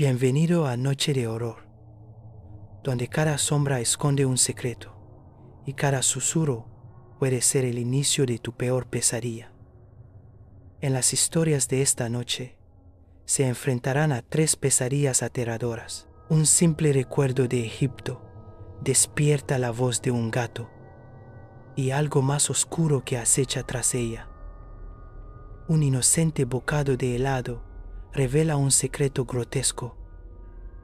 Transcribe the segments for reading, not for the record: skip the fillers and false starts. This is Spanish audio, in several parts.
Bienvenido a Noche de Horror, donde cada sombra esconde un secreto y cada susurro puede ser el inicio de tu peor pesadilla. En las historias de esta noche se enfrentarán a 3 pesadillas aterradoras. Un simple recuerdo de Egipto despierta la voz de un gato y algo más oscuro que acecha tras ella. Un inocente bocado de helado revela un secreto grotesco,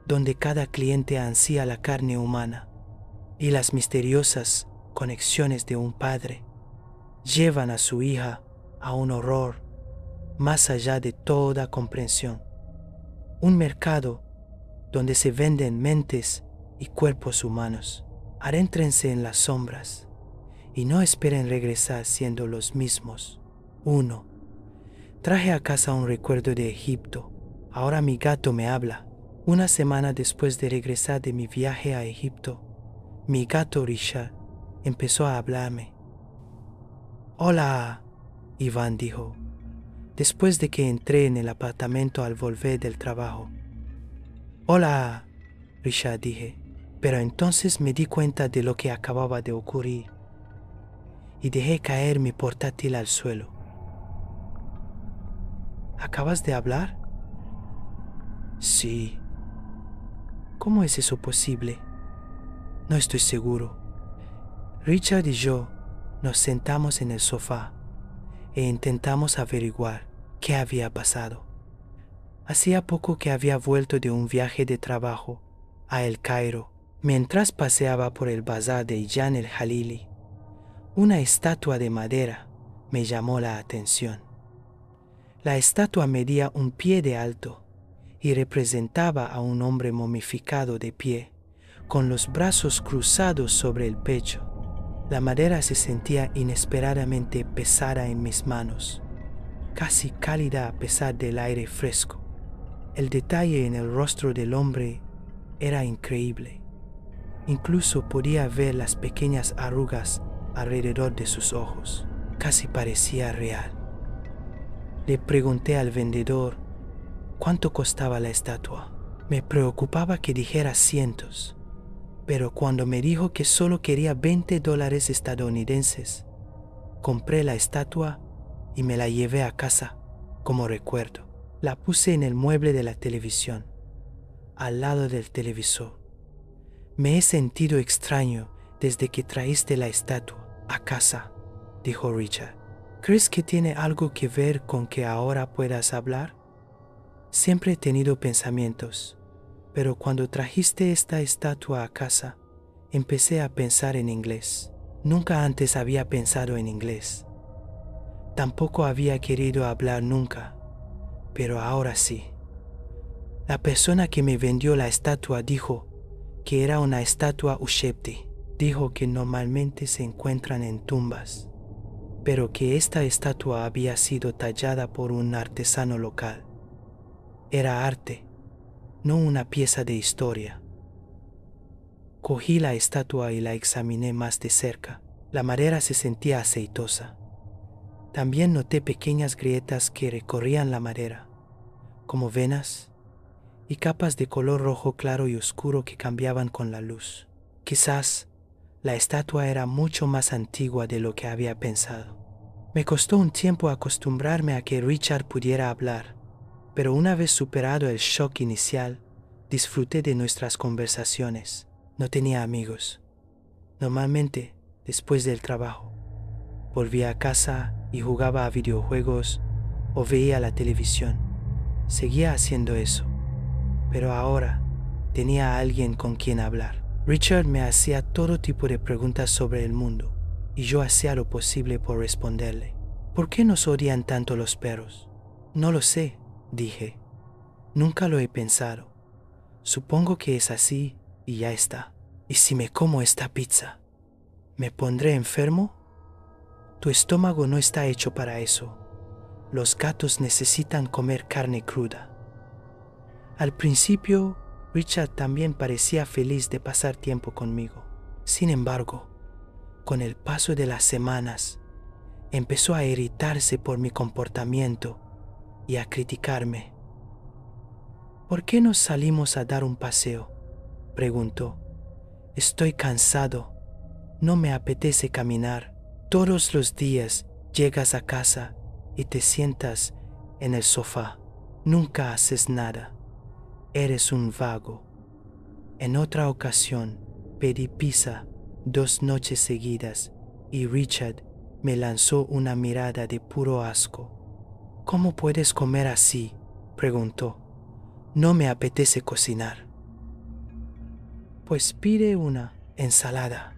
donde cada cliente ansía la carne humana, y las misteriosas conexiones de un padre llevan a su hija a un horror más allá de toda comprensión. Un mercado donde se venden mentes y cuerpos humanos. Adéntrense en las sombras y no esperen regresar siendo los mismos. 1. Traje a casa un recuerdo de Egipto. Ahora mi gato me habla. Una semana después de regresar de mi viaje a Egipto, mi gato Richard empezó a hablarme. «Hola», Iván dijo, después de que entré en el apartamento al volver del trabajo. «Hola», Richard dije, pero entonces me di cuenta de lo que acababa de ocurrir y dejé caer mi portátil al suelo. «¿Acabas de hablar?» «Sí». «¿Cómo es eso posible?» «No estoy seguro». Richard y yo nos sentamos en el sofá e intentamos averiguar qué había pasado. Hacía poco que había vuelto de un viaje de trabajo a El Cairo. Mientras paseaba por el bazar de Jan el Jalili, una estatua de madera me llamó la atención. La estatua medía 1 pie de alto y representaba a un hombre momificado de pie, con los brazos cruzados sobre el pecho. La madera se sentía inesperadamente pesada en mis manos, casi cálida a pesar del aire fresco. El detalle en el rostro del hombre era increíble. Incluso podía ver las pequeñas arrugas alrededor de sus ojos. Casi parecía real. Le pregunté al vendedor cuánto costaba la estatua. Me preocupaba que dijera cientos, pero cuando me dijo que solo quería $20 estadounidenses, compré la estatua y me la llevé a casa como recuerdo. La puse en el mueble de la televisión, al lado del televisor. «Me he sentido extraño desde que traíste la estatua a casa», dijo Richard. «¿Crees que tiene algo que ver con que ahora puedas hablar?» «Siempre he tenido pensamientos, pero cuando trajiste esta estatua a casa, empecé a pensar en inglés. Nunca antes había pensado en inglés. Tampoco había querido hablar nunca, pero ahora sí. La persona que me vendió la estatua dijo que era una estatua Ushepti. Dijo que normalmente se encuentran en tumbas, pero que esta estatua había sido tallada por un artesano local. Era arte, no una pieza de historia». Cogí la estatua y la examiné más de cerca. La madera se sentía aceitosa. También noté pequeñas grietas que recorrían la madera, como venas, y capas de color rojo claro y oscuro que cambiaban con la luz. Quizás la estatua era mucho más antigua de lo que había pensado. Me costó un tiempo acostumbrarme a que Richard pudiera hablar, pero una vez superado el shock inicial, disfruté de nuestras conversaciones. No tenía amigos. Normalmente, después del trabajo, volvía a casa y jugaba a videojuegos o veía la televisión. Seguía haciendo eso, pero ahora tenía a alguien con quien hablar. Richard me hacía todo tipo de preguntas sobre el mundo y yo hacía lo posible por responderle. «¿Por qué nos odian tanto los perros?» «No lo sé», dije. «Nunca lo he pensado. Supongo que es así y ya está. ¿Y si me como esta pizza? ¿Me pondré enfermo?» «Tu estómago no está hecho para eso. Los gatos necesitan comer carne cruda». Al principio, Richard también parecía feliz de pasar tiempo conmigo. Sin embargo, con el paso de las semanas, empezó a irritarse por mi comportamiento y a criticarme. ¿Por qué no salimos a dar un paseo?, preguntó. Estoy cansado. No me apetece caminar. Todos los días llegas a casa y te sientas en el sofá. Nunca haces nada. Eres un vago. En otra ocasión pedí pizza 2 noches seguidas y Richard me lanzó una mirada de puro asco. ¿Cómo puedes comer así?, preguntó. No me apetece cocinar. Pues pide una ensalada.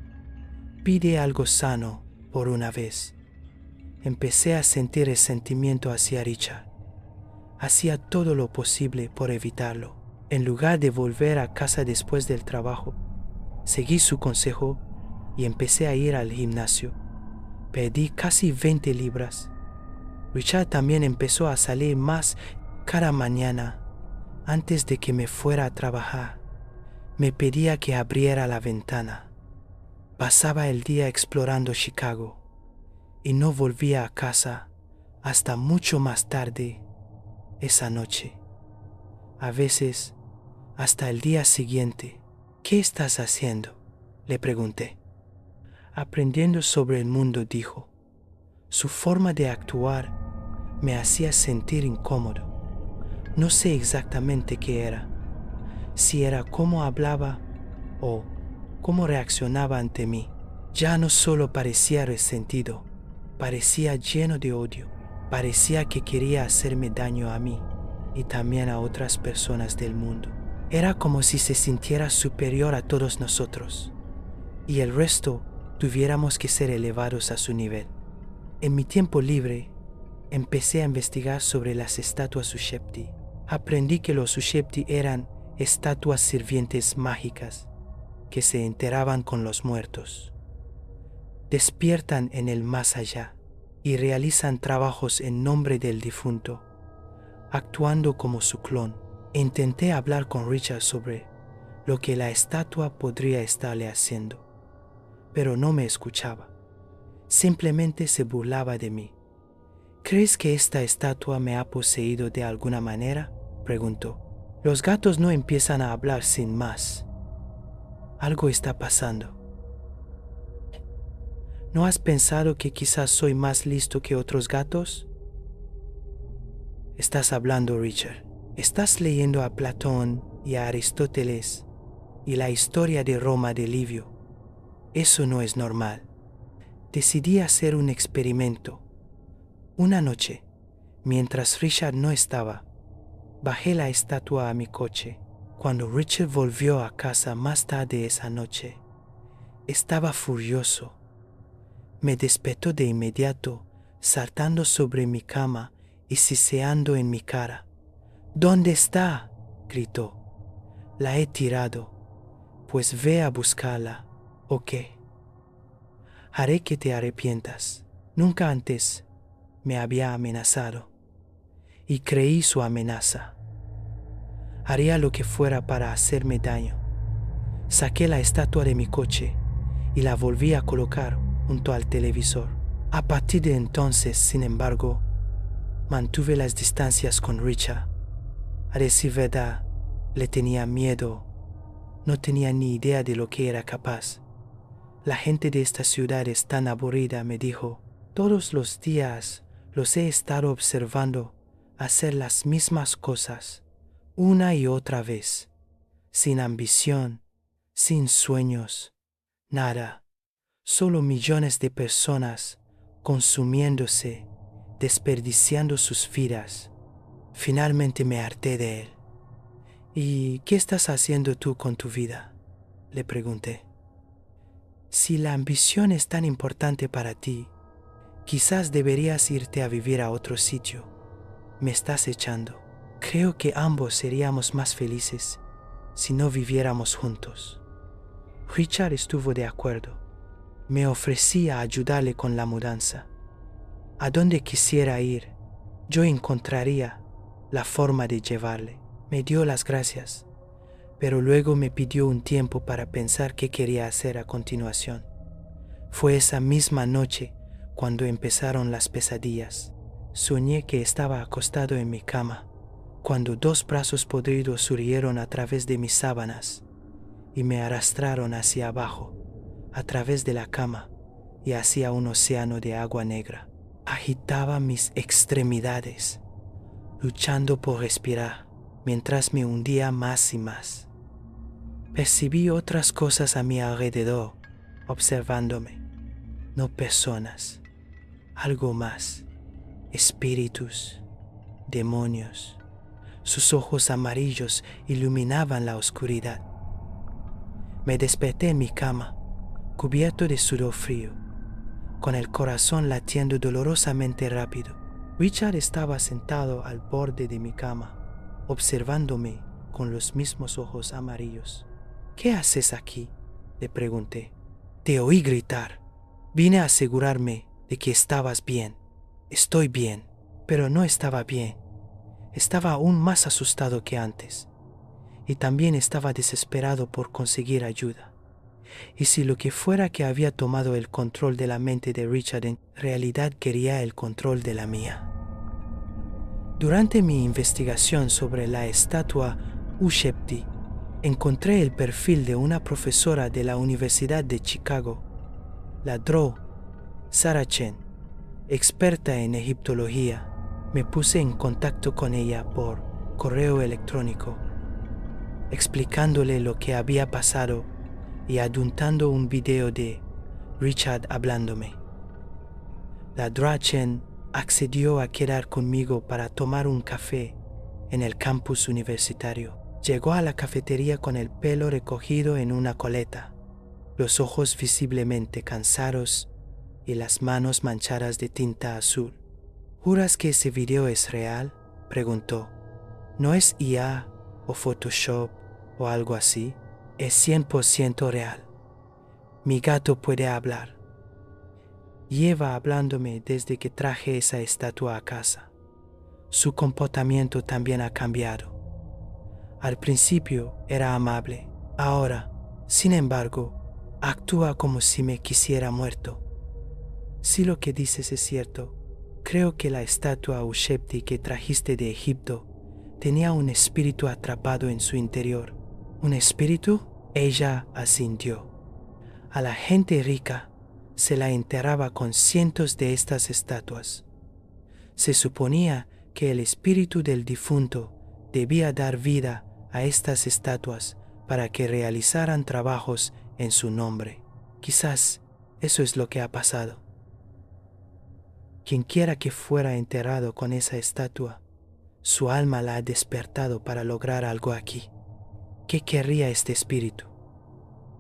Pide algo sano por una vez. Empecé a sentir resentimiento hacia Richard. Hacía todo lo posible por evitarlo. En lugar de volver a casa después del trabajo, seguí su consejo y empecé a ir al gimnasio. Perdí casi 20 libras. Richard también empezó a salir más cada mañana. Antes de que me fuera a trabajar, me pedía que abriera la ventana. Pasaba el día explorando Chicago y no volvía a casa hasta mucho más tarde esa noche. A veces hasta el día siguiente. ¿Qué estás haciendo?, le pregunté. Aprendiendo sobre el mundo, dijo. Su forma de actuar me hacía sentir incómodo. No sé exactamente qué era. Si era cómo hablaba o cómo reaccionaba ante mí. Ya no solo parecía resentido, parecía lleno de odio. Parecía que quería hacerme daño a mí y también a otras personas del mundo. Era como si se sintiera superior a todos nosotros y el resto tuviéramos que ser elevados a su nivel. En mi tiempo libre, empecé a investigar sobre las estatuas Ushepti. Aprendí que los Ushepti eran estatuas sirvientes mágicas que se enteraban con los muertos. Despiertan en el más allá y realizan trabajos en nombre del difunto, actuando como su clon. Intenté hablar con Richard sobre lo que la estatua podría estarle haciendo, pero no me escuchaba. Simplemente se burlaba de mí. ¿Crees que esta estatua me ha poseído de alguna manera?, preguntó. Los gatos no empiezan a hablar sin más. Algo está pasando. ¿No has pensado que quizás soy más listo que otros gatos? Estás hablando, Richard. Estás leyendo a Platón y a Aristóteles y la historia de Roma de Livio. Eso no es normal. Decidí hacer un experimento. Una noche, mientras Richard no estaba, bajé la estatua a mi coche. Cuando Richard volvió a casa más tarde esa noche, estaba furioso. Me despertó de inmediato, saltando sobre mi cama y siseando en mi cara. ¿Dónde está?, gritó. La he tirado. Pues ve a buscarla, ¿o qué? Haré que te arrepientas. Nunca antes me había amenazado y creí su amenaza. Haría lo que fuera para hacerme daño. Saqué la estatua de mi coche y la volví a colocar junto al televisor. A partir de entonces, sin embargo, mantuve las distancias con Richard. A decir verdad, le tenía miedo. No tenía ni idea de lo que era capaz. La gente de esta ciudad es tan aburrida, me dijo. Todos los días los he estado observando hacer las mismas cosas, una y otra vez, sin ambición, sin sueños, nada. Solo millones de personas consumiéndose, desperdiciando sus vidas. Finalmente me harté de él. ¿Y qué estás haciendo tú con tu vida?, le pregunté. Si la ambición es tan importante para ti, quizás deberías irte a vivir a otro sitio. Me estás echando. Creo que ambos seríamos más felices si no viviéramos juntos. Richard estuvo de acuerdo. Me ofrecí a ayudarle con la mudanza. A donde quisiera ir, yo encontraría la forma de llevarle. Me dio las gracias, pero luego me pidió un tiempo para pensar qué quería hacer a continuación. Fue esa misma noche cuando empezaron las pesadillas. Soñé que estaba acostado en mi cama, cuando dos brazos podridos surgieron a través de mis sábanas y me arrastraron hacia abajo, a través de la cama y hacia un océano de agua negra. Agitaba mis extremidades, luchando por respirar, mientras me hundía más y más. Percibí otras cosas a mi alrededor, observándome, no personas, algo más, espíritus, demonios. Sus ojos amarillos iluminaban la oscuridad. Me desperté en mi cama, cubierto de sudor frío, con el corazón latiendo dolorosamente rápido. Richard estaba sentado al borde de mi cama, observándome con los mismos ojos amarillos. «¿Qué haces aquí?», le pregunté. «Te oí gritar. Vine a asegurarme de que estabas bien». «Estoy bien», pero no estaba bien. Estaba aún más asustado que antes, y también estaba desesperado por conseguir ayuda. Y si lo que fuera que había tomado el control de la mente de Richard en realidad quería el control de la mía. Durante mi investigación sobre la estatua Ushepti, encontré el perfil de una profesora de la Universidad de Chicago, la Dro Sarachen, experta en egiptología. Me puse en contacto con ella por correo electrónico, explicándole lo que había pasado y adjuntando un video de Richard hablándome. La Drachen accedió a quedar conmigo para tomar un café en el campus universitario. Llegó a la cafetería con el pelo recogido en una coleta, los ojos visiblemente cansados y las manos manchadas de tinta azul. «¿Juras que ese video es real?», preguntó. «¿No es IA o Photoshop o algo así?» «Es 100% real. Mi gato puede hablar. Lleva hablándome desde que traje esa estatua a casa. Su comportamiento también ha cambiado. Al principio era amable. Ahora, sin embargo, actúa como si me quisiera muerto. Si lo que dices es cierto, creo que la estatua Ushepti que trajiste de Egipto tenía un espíritu atrapado en su interior». «¿Un espíritu?», ella asintió. «A la gente rica se la enterraba con cientos de estas estatuas. Se suponía que el espíritu del difunto debía dar vida a estas estatuas para que realizaran trabajos en su nombre. Quizás eso es lo que ha pasado. Quienquiera que fuera enterrado con esa estatua, su alma la ha despertado para lograr algo aquí. ¿Qué querría este espíritu?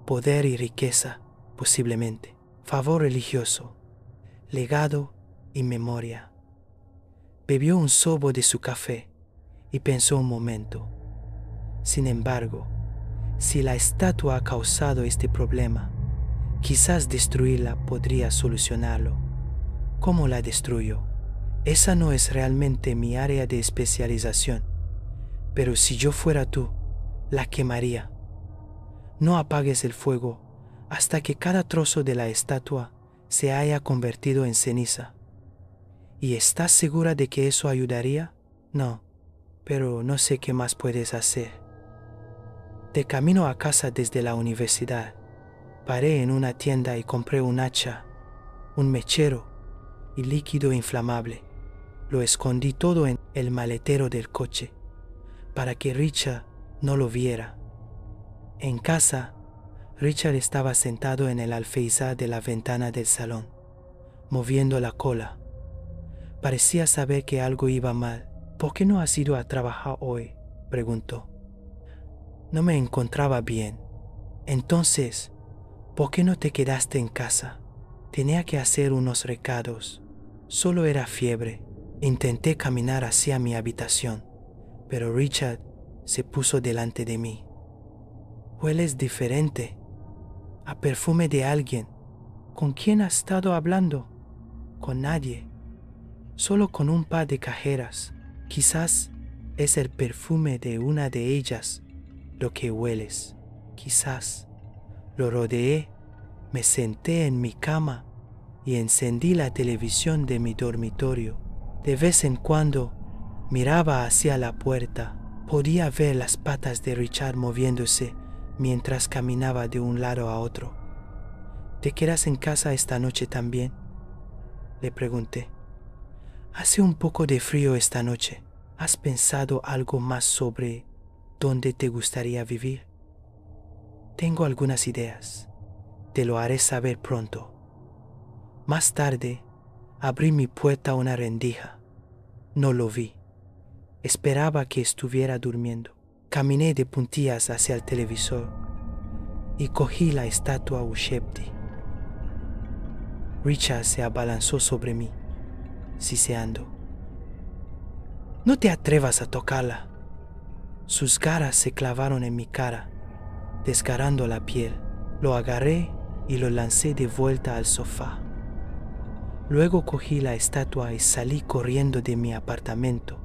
Poder y riqueza, posiblemente. Favor religioso, legado y memoria». Bebió un sorbo de su café y pensó un momento. «Sin embargo, si la estatua ha causado este problema, quizás destruirla podría solucionarlo. ¿Cómo la destruyo? Esa no es realmente mi área de especialización, pero si yo fuera tú, la quemaría. No apagues el fuego hasta que cada trozo de la estatua se haya convertido en ceniza. ¿Y estás segura de que eso ayudaría? No, pero no sé qué más puedes hacer». De camino a casa desde la universidad, paré en una tienda y compré un hacha, un mechero y líquido inflamable. Lo escondí todo en el maletero del coche, para que Richard no lo viera. En casa, Richard estaba sentado en el alféizar de la ventana del salón, moviendo la cola. Parecía saber que algo iba mal. «¿Por qué no has ido a trabajar hoy?», preguntó. «No me encontraba bien». «Entonces, ¿por qué no te quedaste en casa?». «Tenía que hacer unos recados. Solo era fiebre». Intenté caminar hacia mi habitación, pero Richard se puso delante de mí. «Hueles diferente, a perfume de alguien». «¿Con quién has estado hablando?». «Con nadie, solo con un par de cajeras. Quizás es el perfume de una de ellas lo que hueles. Quizás». Lo rodeé, me senté en mi cama y encendí la televisión de mi dormitorio. De vez en cuando Miraba hacia la puerta. Podía ver las patas de Richard moviéndose mientras caminaba de un lado a otro. ¿Te quedas en casa esta noche también?, le pregunté. Hace un poco de frío esta noche. ¿Has pensado algo más sobre dónde te gustaría vivir? Tengo algunas ideas. Te lo haré saber pronto. Más tarde, abrí mi puerta a una rendija. No lo vi. Esperaba que estuviera durmiendo. Caminé de puntillas hacia el televisor y cogí la estatua Ushepti. Richard se abalanzó sobre mí, siseando. «No te atrevas a tocarla». Sus garras se clavaron en mi cara, desgarrando la piel. Lo agarré y lo lancé de vuelta al sofá. Luego cogí la estatua y salí corriendo de mi apartamento,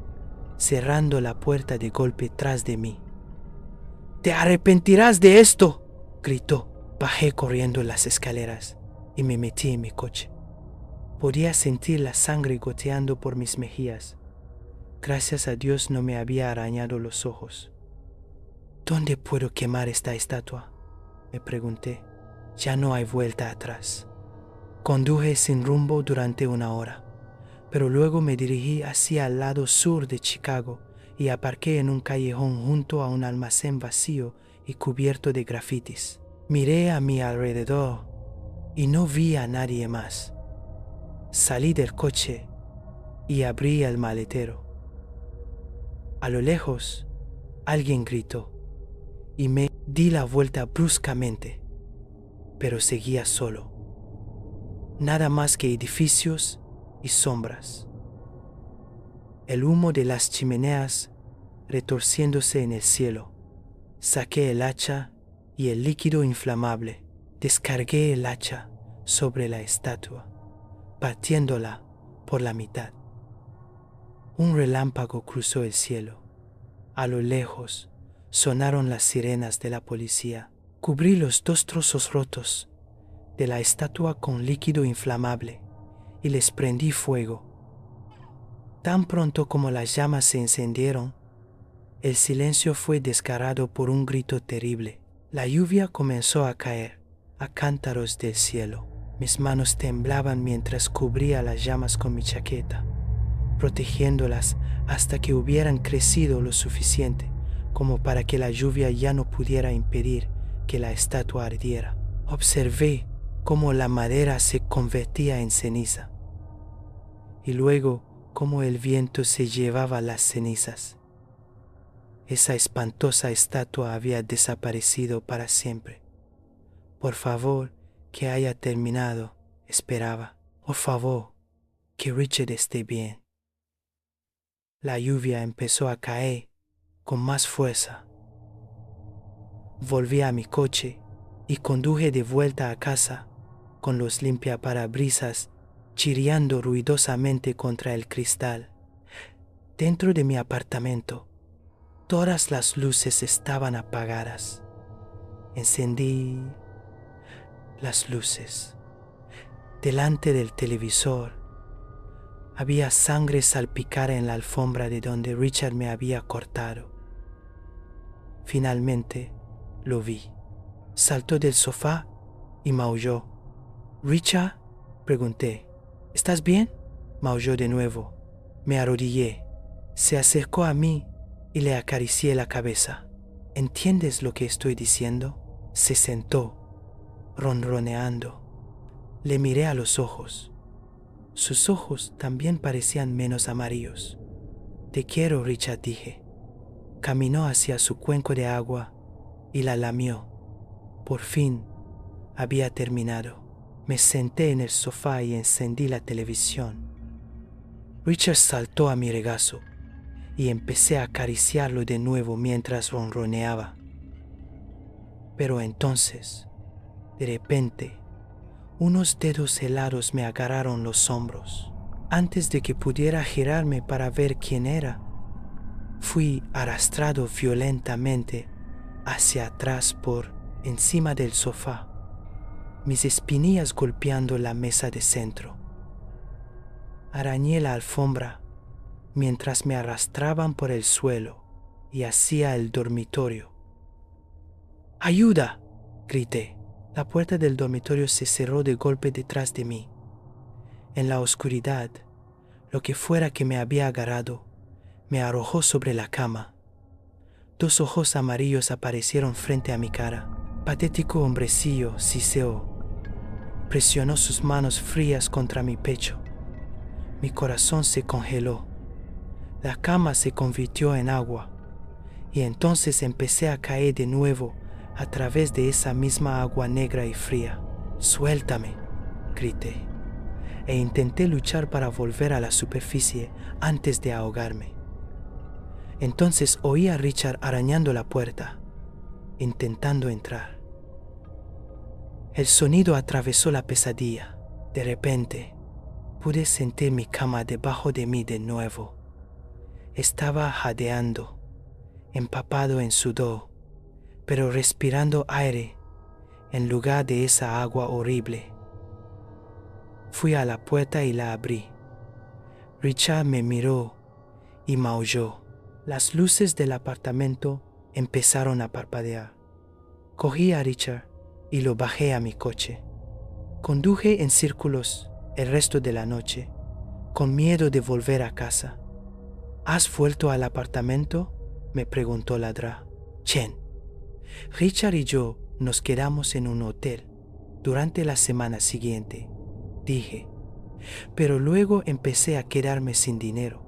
cerrando la puerta de golpe tras de mí. «¡Te arrepentirás de esto!», gritó. Bajé corriendo las escaleras y me metí en mi coche. Podía sentir la sangre goteando por mis mejillas. Gracias a Dios no me había arañado los ojos. «¿Dónde puedo quemar esta estatua?», me pregunté. Ya no hay vuelta atrás. Conduje sin rumbo durante una hora, pero luego me dirigí hacia el lado sur de Chicago y aparqué en un callejón junto a un almacén vacío y cubierto de grafitis. Miré a mi alrededor y no vi a nadie más. Salí del coche y abrí el maletero. A lo lejos, alguien gritó y me di la vuelta bruscamente, pero seguía solo. Nada más que edificios y sombras. El humo de las chimeneas retorciéndose en el cielo. Saqué el hacha y el líquido inflamable. Descargué el hacha sobre la estatua, partiéndola por la mitad. Un relámpago cruzó el cielo. A lo lejos sonaron las sirenas de la policía. Cubrí los 2 trozos rotos de la estatua con líquido inflamable y les prendí fuego. Tan pronto como las llamas se encendieron, el silencio fue desgarrado por un grito terrible. La lluvia comenzó a caer a cántaros del cielo. Mis manos temblaban mientras cubría las llamas con mi chaqueta, protegiéndolas hasta que hubieran crecido lo suficiente como para que la lluvia ya no pudiera impedir que la estatua ardiera. Observé cómo la madera se convertía en ceniza y luego cómo el viento se llevaba las cenizas. Esa espantosa estatua había desaparecido para siempre. Por favor, que haya terminado, esperaba. Por favor, que Richard esté bien. La lluvia empezó a caer con más fuerza. Volví a mi coche y conduje de vuelta a casa con los limpiaparabrisas chirriando ruidosamente contra el cristal. Dentro de mi apartamento, todas las luces estaban apagadas. Encendí las luces. Delante del televisor había sangre salpicada en la alfombra de donde Richard me había cortado. Finalmente lo vi. Saltó del sofá y maulló. «¿Richard?», pregunté. «¿Estás bien?». Maulló de nuevo. Me arrodillé. Se acercó a mí y le acaricié la cabeza. «¿Entiendes lo que estoy diciendo?». Se sentó, ronroneando. Le miré a los ojos. Sus ojos también parecían menos amarillos. «Te quiero, Richard», dije. Caminó hacia su cuenco de agua y la lamió. Por fin había terminado. Me senté en el sofá y encendí la televisión. Richard saltó a mi regazo y empecé a acariciarlo de nuevo mientras ronroneaba. Pero entonces, de repente, unos dedos helados me agarraron los hombros. Antes de que pudiera girarme para ver quién era, fui arrastrado violentamente hacia atrás por encima del sofá, mis espinillas golpeando la mesa de centro. Arañé la alfombra, mientras me arrastraban por el suelo y hacia el dormitorio. ¡Ayuda!, grité. La puerta del dormitorio se cerró de golpe detrás de mí. En la oscuridad, lo que fuera que me había agarrado, me arrojó sobre la cama. 2 ojos amarillos aparecieron frente a mi cara. Patético hombrecillo siseó. Presionó sus manos frías contra mi pecho. Mi corazón se congeló. La cama se convirtió en agua. Y entonces empecé a caer de nuevo a través de esa misma agua negra y fría. «Suéltame», grité, e intenté luchar para volver a la superficie antes de ahogarme. Entonces oí a Richard arañando la puerta, intentando entrar. El sonido atravesó la pesadilla. De repente, pude sentir mi cama debajo de mí de nuevo. Estaba jadeando, empapado en sudor, pero respirando aire en lugar de esa agua horrible. Fui a la puerta y la abrí. Richard me miró y maulló. Las luces del apartamento empezaron a parpadear. Cogí a Richard y lo bajé a mi coche. Conduje en círculos el resto de la noche, con miedo de volver a casa. ¿Has vuelto al apartamento?, me preguntó Ladra. Chen. Richard y yo nos quedamos en un hotel durante la semana siguiente, dije, pero luego empecé a quedarme sin dinero,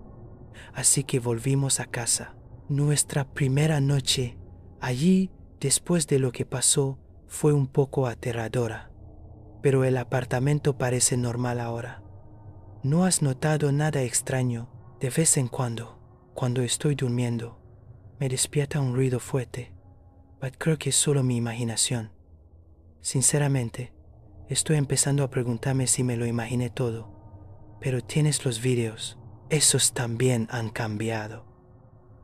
así que volvimos a casa. Nuestra primera noche allí, después de lo que pasó, fue un poco aterradora, pero el apartamento parece normal ahora. ¿No has notado nada extraño? De vez en cuando estoy durmiendo, me despierta un ruido fuerte, pero creo que es solo mi imaginación. Sinceramente, estoy empezando a preguntarme si me lo imaginé todo, pero tienes los vídeos. Esos también han cambiado.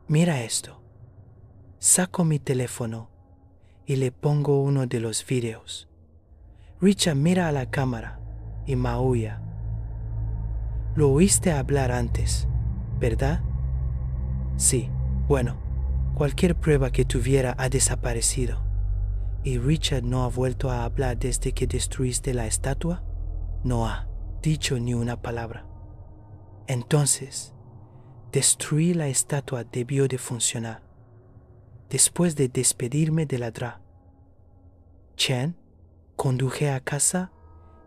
Mira esto. Saco mi teléfono y le pongo uno de los vídeos. Richard mira a la cámara y maulla. Lo oíste hablar antes, ¿verdad? Sí, bueno, cualquier prueba que tuviera ha desaparecido. ¿Y Richard no ha vuelto a hablar desde que destruiste la estatua? No ha dicho ni una palabra. Entonces, destruir la estatua debió de funcionar. Después de despedirme de Ladra, Chen, conduje a casa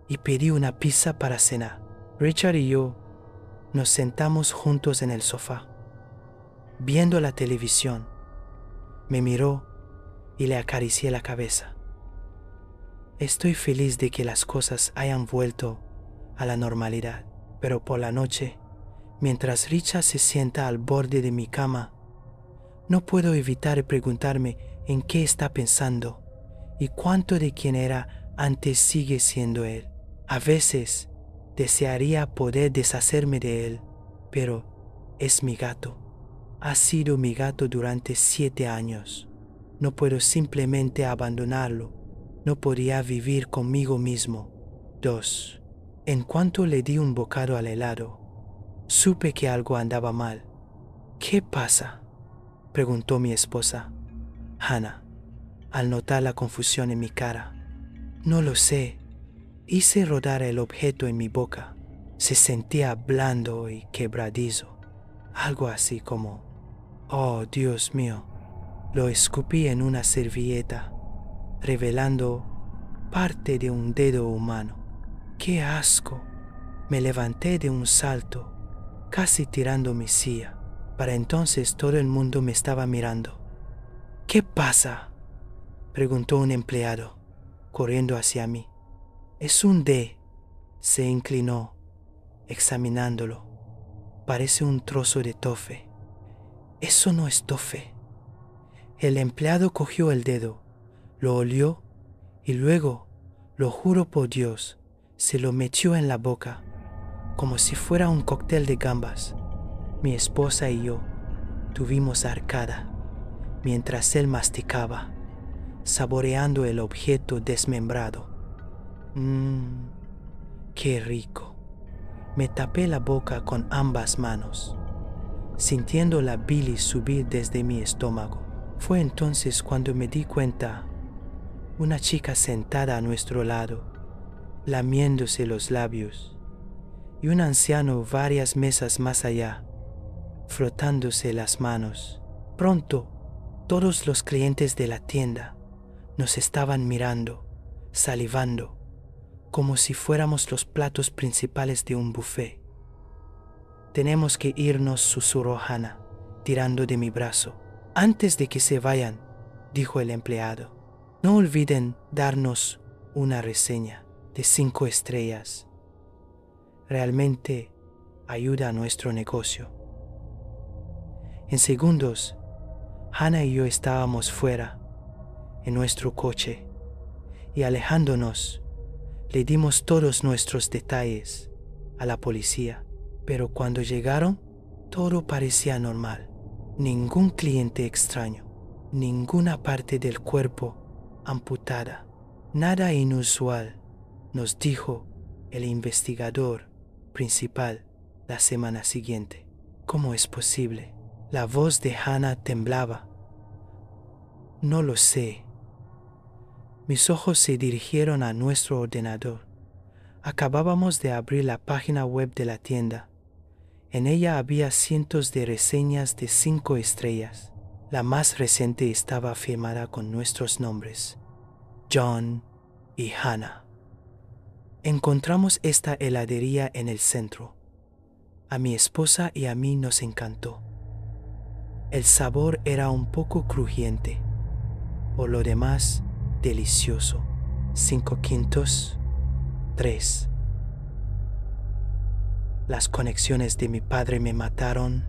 y pedí una pizza para cenar. Richard y yo nos sentamos juntos en el sofá, viendo la televisión. Me miró y le acaricié la cabeza. Estoy feliz de que las cosas hayan vuelto a la normalidad, pero por la noche, mientras Richard se sienta al borde de mi cama, no puedo evitar preguntarme en qué está pensando y cuánto de quien era antes sigue siendo él. A veces desearía poder deshacerme de él, pero es mi gato. Ha sido mi gato durante 7 años. No puedo simplemente abandonarlo. No podía vivir conmigo mismo. 2. En cuanto le di un bocado al helado, supe que algo andaba mal. ¿Qué pasa?, preguntó mi esposa, Hannah, al notar la confusión en mi cara. No lo sé. Hice rodar el objeto en mi boca. Se sentía blando y quebradizo. Algo así como, oh Dios mío. Lo escupí en una servilleta, revelando parte de un dedo humano. ¡Qué asco! Me levanté de un salto, casi tirando mi silla. Para entonces todo el mundo me estaba mirando. ¿Qué pasa?, preguntó un empleado, corriendo hacia mí. Es un D. Se inclinó, examinándolo. Parece un trozo de tofe. Eso no es tofe. El empleado cogió el dedo, lo olió y luego, lo juro por Dios, se lo metió en la boca, como si fuera un cóctel de gambas. Mi esposa y yo tuvimos arcada mientras él masticaba, saboreando el objeto desmembrado. ¡Qué rico! Me tapé la boca con ambas manos. sintiendo la bilis subir desde mi estómago. Fue entonces cuando me di cuenta, una chica sentada a nuestro lado, lamiéndose los labios, y un anciano varias mesas más allá, frotándose las manos. Pronto, todos los clientes de la tienda nos estaban mirando, salivando, como si fuéramos los platos principales de un buffet. «Tenemos que irnos», susurró Hannah, tirando de mi brazo. «Antes de que se vayan», dijo el empleado, «no olviden darnos una reseña de 5 estrellas. Realmente ayuda a nuestro negocio». En segundos, Hannah y yo estábamos fuera, en nuestro coche, y alejándonos, le dimos todos nuestros detalles a la policía. Pero cuando llegaron, todo parecía normal. Ningún cliente extraño, ninguna parte del cuerpo amputada, nada inusual, nos dijo el investigador principal la semana siguiente. ¿Cómo es posible? La voz de Hannah temblaba. No lo sé. Mis ojos se dirigieron a nuestro ordenador. Acabábamos de abrir la página web de la tienda. En ella había cientos de reseñas de 5 estrellas. La más reciente estaba firmada con nuestros nombres, John y Hannah. Encontramos esta heladería en el centro. A mi esposa y a mí nos encantó. El sabor era un poco crujiente, por lo demás delicioso. 5 quintos, 3. Las conexiones de mi padre me mataron.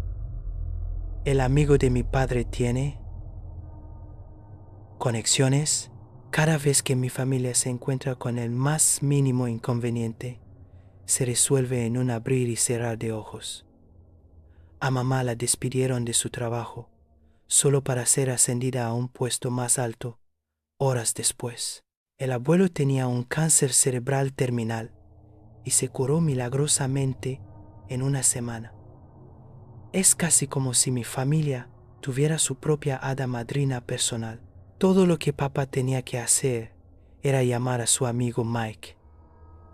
El amigo de mi padre tiene conexiones. Cada vez que mi familia se encuentra con el más mínimo inconveniente, se resuelve en un abrir y cerrar de ojos. A mamá la despidieron de su trabajo, solo para ser ascendida a un puesto más alto horas después. El abuelo tenía un cáncer cerebral terminal y se curó milagrosamente en una semana. Es casi como si mi familia tuviera su propia hada madrina personal. Todo lo que papá tenía que hacer era llamar a su amigo Mike,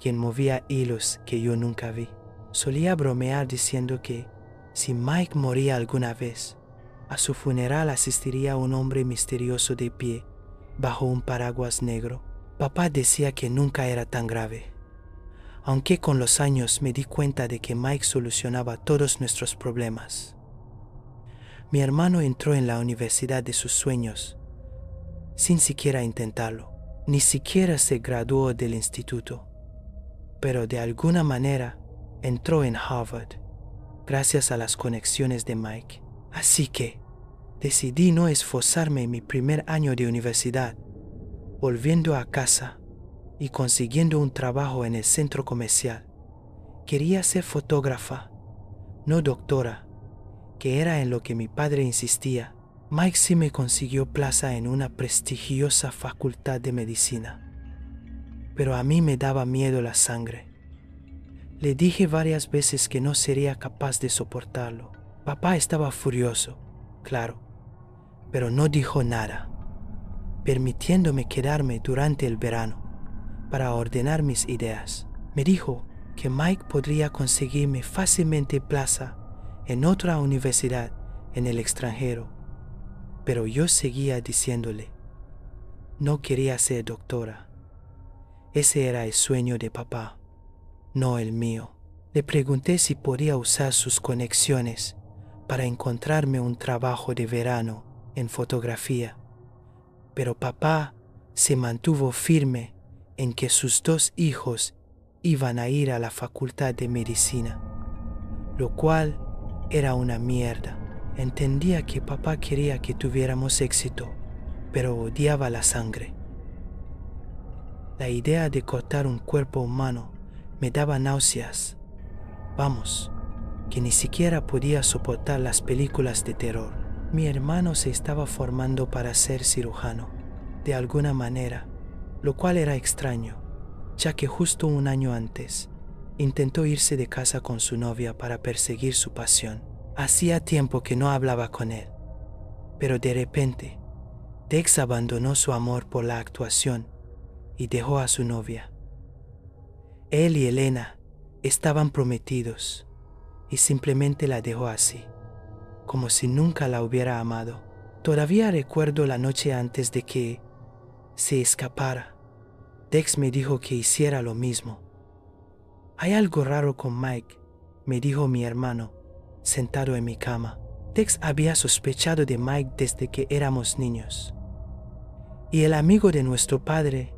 quien movía hilos que yo nunca vi. Solía bromear diciendo que si Mike moría alguna vez, a su funeral asistiría un hombre misterioso de pie bajo un paraguas negro. Papá decía que nunca era tan grave, aunque con los años me di cuenta de que Mike solucionaba todos nuestros problemas. Mi hermano entró en la universidad de sus sueños sin siquiera intentarlo. Ni siquiera se graduó del instituto, pero de alguna manera entró en Harvard gracias a las conexiones de Mike. Así que decidí no esforzarme en mi primer año de universidad, volviendo a casa y consiguiendo un trabajo en el centro comercial. Quería ser fotógrafa, no doctora, que era en lo que mi padre insistía. Mike sí me consiguió plaza en una prestigiosa facultad de medicina, pero a mí me daba miedo la sangre. Le dije varias veces que no sería capaz de soportarlo. Papá estaba furioso, claro, pero no dijo nada, permitiéndome quedarme durante el verano para ordenar mis ideas. Me dijo que Mike podría conseguirme fácilmente plaza en otra universidad en el extranjero, pero yo seguía diciéndole, no quería ser doctora. Ese era el sueño de papá, no el mío. Le pregunté si podía usar sus conexiones para encontrarme un trabajo de verano en fotografía, pero papá se mantuvo firme en que sus 2 hijos iban a ir a la facultad de medicina, lo cual era una mierda. Entendía que papá quería que tuviéramos éxito, pero odiaba la sangre. La idea de cortar un cuerpo humano me daba náuseas. Vamos, que ni siquiera podía soportar las películas de terror. Mi hermano se estaba formando para ser cirujano, de alguna manera, lo cual era extraño, ya que justo un año antes intentó irse de casa con su novia para perseguir su pasión. Hacía tiempo que no hablaba con él, pero de repente, Dex abandonó su amor por la actuación y dejó a su novia. Él y Elena estaban prometidos y simplemente la dejó así, como si nunca la hubiera amado. Todavía recuerdo la noche antes de que se escapara. Dex me dijo que hiciera lo mismo. «Hay algo raro con Mike», me dijo mi hermano, sentado en mi cama. Dex había sospechado de Mike desde que éramos niños. Y el amigo de nuestro padre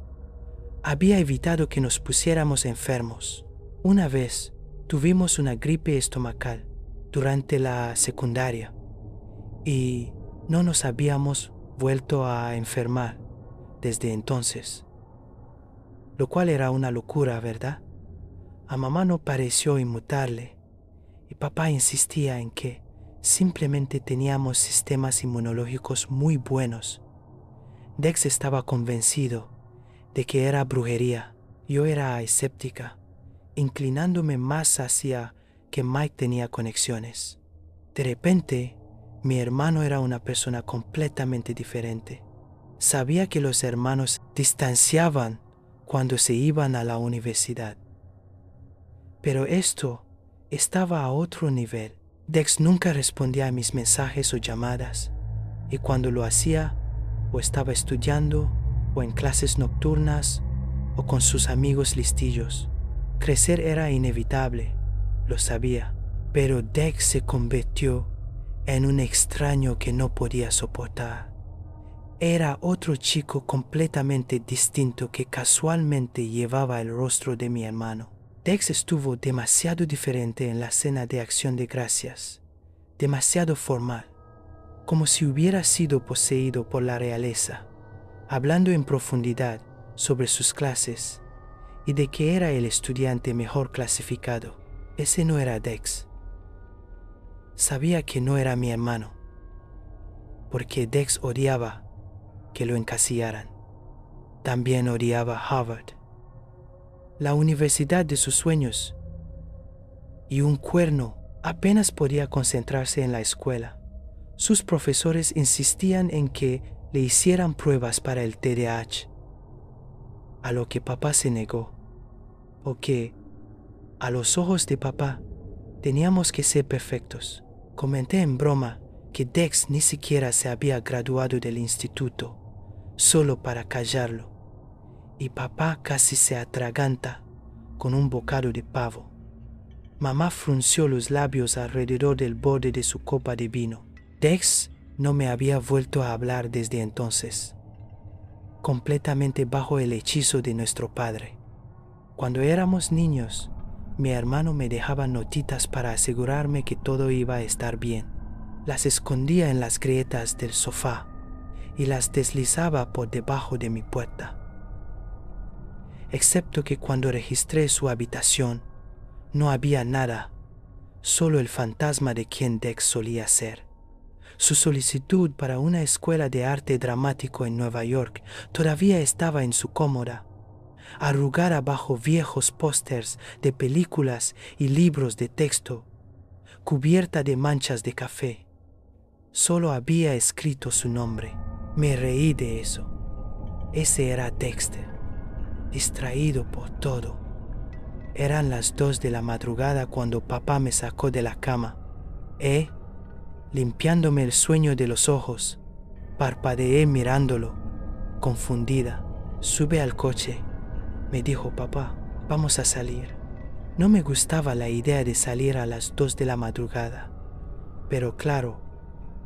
había evitado que nos pusiéramos enfermos. Una vez tuvimos una gripe estomacal durante la secundaria y no nos habíamos vuelto a enfermar desde entonces. Lo cual era una locura, ¿verdad? A mamá no pareció inmutarle y papá insistía en que simplemente teníamos sistemas inmunológicos muy buenos. Dex estaba convencido de que era brujería. Yo era escéptica, inclinándome más hacia que Mike tenía conexiones. De repente, mi hermano era una persona completamente diferente. Sabía que los hermanos distanciaban cuando se iban a la universidad. Pero esto estaba a otro nivel. Dex nunca respondía a mis mensajes o llamadas, y cuando lo hacía, o estaba estudiando, o en clases nocturnas, o con sus amigos listillos. Crecer era inevitable, lo sabía, pero Dex se convirtió en un extraño que no podía soportar. Era otro chico completamente distinto que casualmente llevaba el rostro de mi hermano. Dex estuvo demasiado diferente en la cena de Acción de Gracias, demasiado formal, como si hubiera sido poseído por la realeza, hablando en profundidad sobre sus clases y de que era el estudiante mejor clasificado. Ese no era Dex. Sabía que no era mi hermano, porque Dex odiaba que lo encasillaran. También odiaba Harvard, la universidad de sus sueños, y un cuerno apenas podía concentrarse en la escuela. Sus profesores insistían en que le hicieran pruebas para el TDAH, a lo que papá se negó, o que, a los ojos de papá, teníamos que ser perfectos. Comenté en broma que Dex ni siquiera se había graduado del instituto, solo para callarlo, y papá casi se atraganta con un bocado de pavo. Mamá frunció los labios alrededor del borde de su copa de vino. Dex no me había vuelto a hablar desde entonces, completamente bajo el hechizo de nuestro padre. Cuando éramos niños, mi hermano me dejaba notitas para asegurarme que todo iba a estar bien. Las escondía en las grietas del sofá y las deslizaba por debajo de mi puerta. Excepto que cuando registré su habitación, no había nada, solo el fantasma de quien Dex solía ser. Su solicitud para una escuela de arte dramático en Nueva York todavía estaba en su cómoda, arrugada bajo viejos pósters de películas y libros de texto, cubierta de manchas de café. Solo había escrito su nombre. Me reí de eso. Ese era Dexter, distraído por todo. Eran las 2 de la madrugada cuando papá me sacó de la cama. Limpiándome el sueño de los ojos, parpadeé mirándolo, confundida. «Sube al coche», me dijo papá, «vamos a salir». No me gustaba la idea de salir a las 2 de la madrugada, pero claro,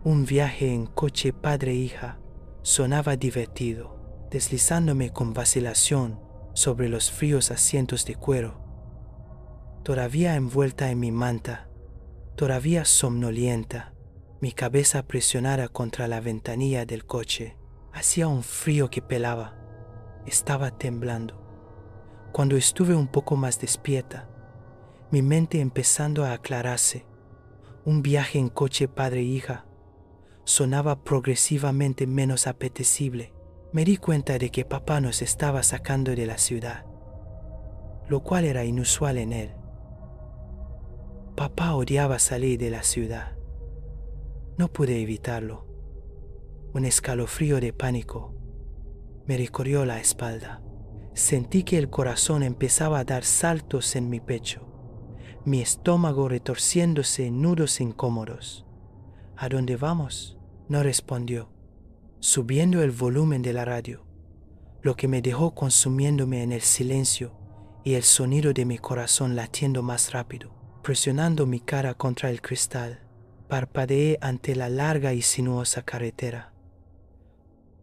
un viaje en coche padre-hija sonaba divertido, deslizándome con vacilación sobre los fríos asientos de cuero. Todavía envuelta en mi manta, todavía somnolienta, mi cabeza presionada contra la ventanilla del coche. Hacía un frío que pelaba. Estaba temblando. Cuando estuve un poco más despierta, mi mente empezando a aclararse, un viaje en coche padre-hija sonaba progresivamente menos apetecible. Me di cuenta de que papá nos estaba sacando de la ciudad, lo cual era inusual en él. Papá odiaba salir de la ciudad. No pude evitarlo. Un escalofrío de pánico me recorrió la espalda. Sentí que el corazón empezaba a dar saltos en mi pecho, mi estómago retorciéndose en nudos incómodos. ¿A dónde vamos? No respondió, subiendo el volumen de la radio, lo que me dejó consumiéndome en el silencio y el sonido de mi corazón latiendo más rápido. Presionando mi cara contra el cristal, parpadeé ante la larga y sinuosa carretera.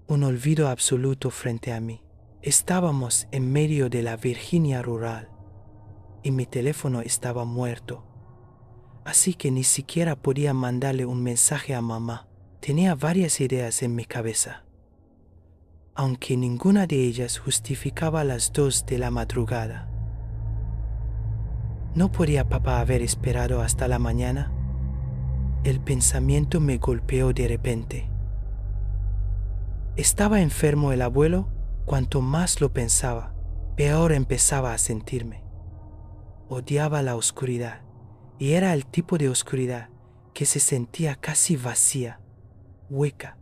Un olvido absoluto frente a mí. Estábamos en medio de la Virginia rural y mi teléfono estaba muerto, así que ni siquiera podía mandarle un mensaje a mamá. Tenía varias ideas en mi cabeza, aunque ninguna de ellas justificaba las 2 de la madrugada. ¿No podía papá haber esperado hasta la mañana? El pensamiento me golpeó de repente. ¿Estaba enfermo el abuelo? Cuanto más lo pensaba, peor empezaba a sentirme. Odiaba la oscuridad, y era el tipo de oscuridad que se sentía casi vacía, hueca,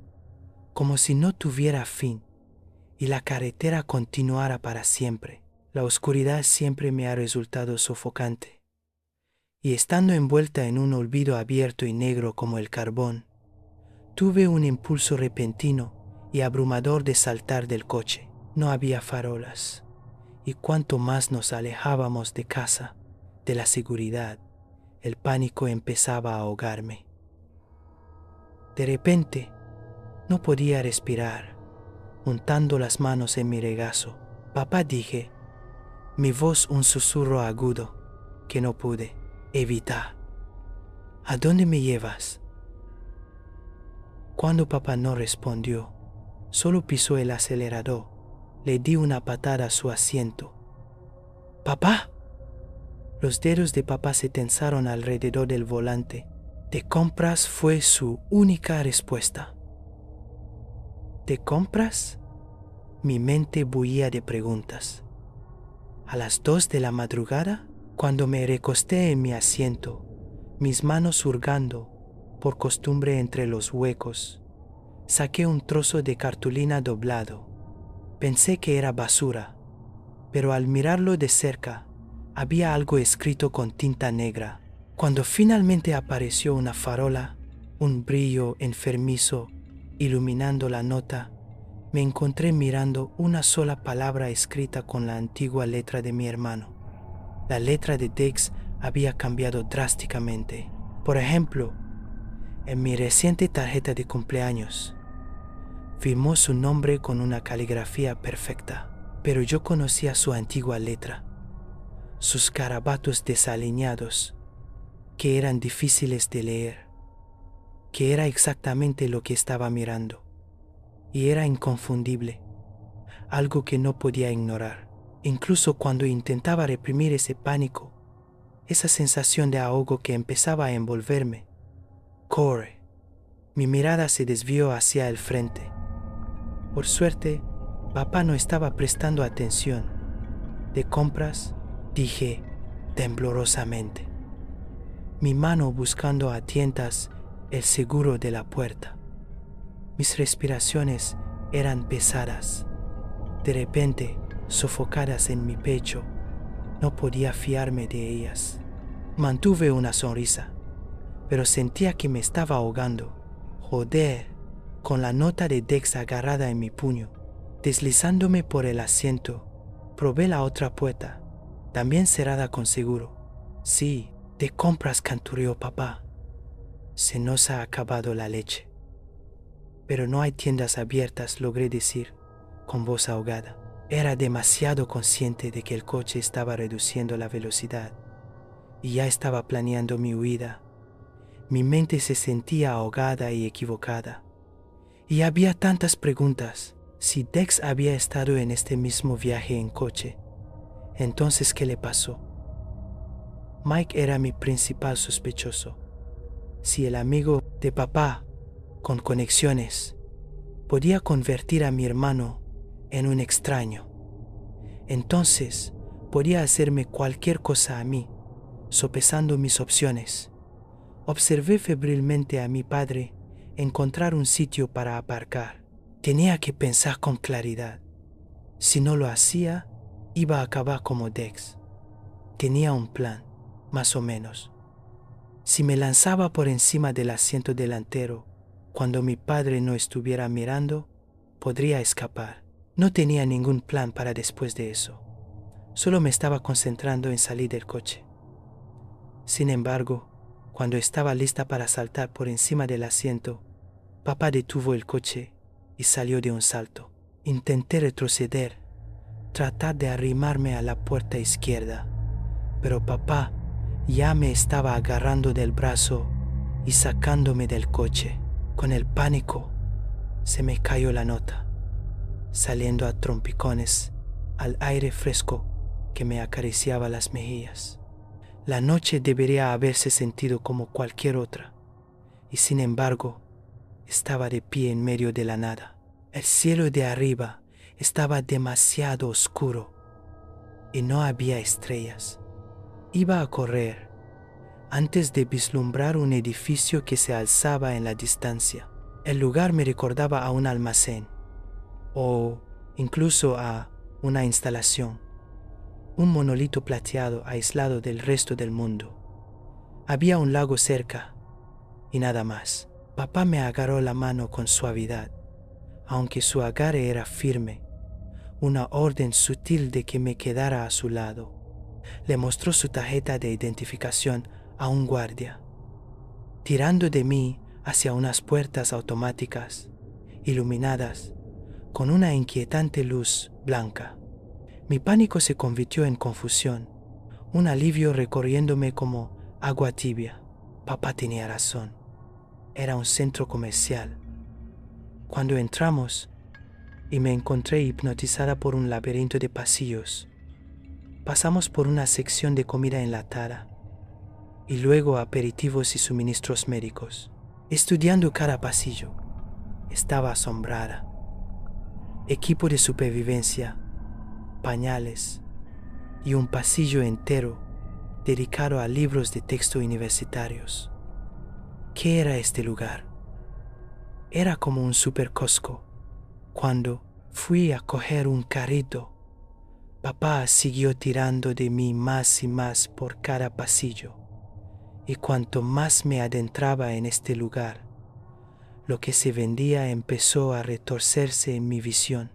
como si no tuviera fin, y la carretera continuara para siempre. La oscuridad siempre me ha resultado sofocante, y estando envuelta en un olvido abierto y negro como el carbón, tuve un impulso repentino y abrumador de saltar del coche. No había farolas, y cuanto más nos alejábamos de casa, de la seguridad, el pánico empezaba a ahogarme. De repente, no podía respirar, untando las manos en mi regazo. Papá, dije, mi voz un susurro agudo que no pude evitar. ¿A dónde me llevas? Cuando papá no respondió, solo pisó el acelerador. Le di una patada a su asiento. ¡Papá! Los dedos de papá se tensaron alrededor del volante. ¿De compras? Fue su única respuesta. ¿De compras? Mi mente bullía de preguntas. ¿A las 2 de la madrugada? Cuando me recosté en mi asiento, mis manos hurgando, por costumbre entre los huecos, saqué un trozo de cartulina doblado. Pensé que era basura, pero al mirarlo de cerca, había algo escrito con tinta negra. Cuando finalmente apareció una farola, un brillo enfermizo iluminando la nota, me encontré mirando una sola palabra escrita con la antigua letra de mi hermano. La letra de Dex había cambiado drásticamente. Por ejemplo, en mi reciente tarjeta de cumpleaños, firmó su nombre con una caligrafía perfecta, pero yo conocía su antigua letra, sus garabatos desalineados, que eran difíciles de leer, que era exactamente lo que estaba mirando, y era inconfundible, algo que no podía ignorar. Incluso cuando intentaba reprimir ese pánico, esa sensación de ahogo que empezaba a envolverme, corre. Mi mirada se desvió hacia el frente. Por suerte, papá no estaba prestando atención. ¿De compras? Dije temblorosamente, mi mano buscando a tientas el seguro de la puerta. Mis respiraciones eran pesadas, de repente sofocadas en mi pecho. No podía fiarme de ellas. Mantuve una sonrisa, pero sentía que me estaba ahogando. Joder, con la nota de Dex agarrada en mi puño. Deslizándome por el asiento, probé la otra puerta, también cerrada con seguro. Sí, de compras, canturreó papá. Se nos ha acabado la leche. Pero no hay tiendas abiertas, logré decir, con voz ahogada. Era demasiado consciente de que el coche estaba reduciendo la velocidad y ya estaba planeando mi huida. Mi mente se sentía ahogada y equivocada. Y había tantas preguntas. Si Dex había estado en este mismo viaje en coche, entonces ¿qué le pasó? Mike era mi principal sospechoso. Si el amigo de papá, con conexiones, podía convertir a mi hermano en un extraño, entonces podía hacerme cualquier cosa a mí, sopesando mis opciones. Observé febrilmente a mi padre encontrar un sitio para aparcar. Tenía que pensar con claridad. Si no lo hacía, iba a acabar como Dex. Tenía un plan, más o menos. Si me lanzaba por encima del asiento delantero, cuando mi padre no estuviera mirando, podría escapar. No tenía ningún plan para después de eso. Solo me estaba concentrando en salir del coche. Sin embargo, cuando estaba lista para saltar por encima del asiento, papá detuvo el coche y salió de un salto. Intenté retroceder, tratar de arrimarme a la puerta izquierda, pero papá ya me estaba agarrando del brazo y sacándome del coche. Con el pánico, se me cayó la nota, saliendo a trompicones al aire fresco que me acariciaba las mejillas. La noche debería haberse sentido como cualquier otra, y sin embargo, estaba de pie en medio de la nada. El cielo de arriba estaba demasiado oscuro y no había estrellas. Iba a correr antes de vislumbrar un edificio que se alzaba en la distancia. El lugar me recordaba a un almacén o incluso a una instalación, un monolito plateado aislado del resto del mundo. Había un lago cerca y nada más. Papá me agarró la mano con suavidad, aunque su agarre era firme, una orden sutil de que me quedara a su lado. Le mostró su tarjeta de identificación a un guardia, tirando de mí hacia unas puertas automáticas, iluminadas con una inquietante luz blanca. Mi pánico se convirtió en confusión, un alivio recorriéndome como agua tibia. Papá tenía razón. Era un centro comercial. Cuando entramos y me encontré hipnotizada por un laberinto de pasillos, pasamos por una sección de comida enlatada y luego aperitivos y suministros médicos. Estudiando cada pasillo, estaba asombrada. Equipo de supervivencia, pañales y un pasillo entero dedicado a libros de texto universitarios. ¿Qué era este lugar? Era como un super Costco. Cuando fui a coger un carrito, papá siguió tirando de mí más y más por cada pasillo. Y cuanto más me adentraba en este lugar, lo que se vendía empezó a retorcerse en mi visión,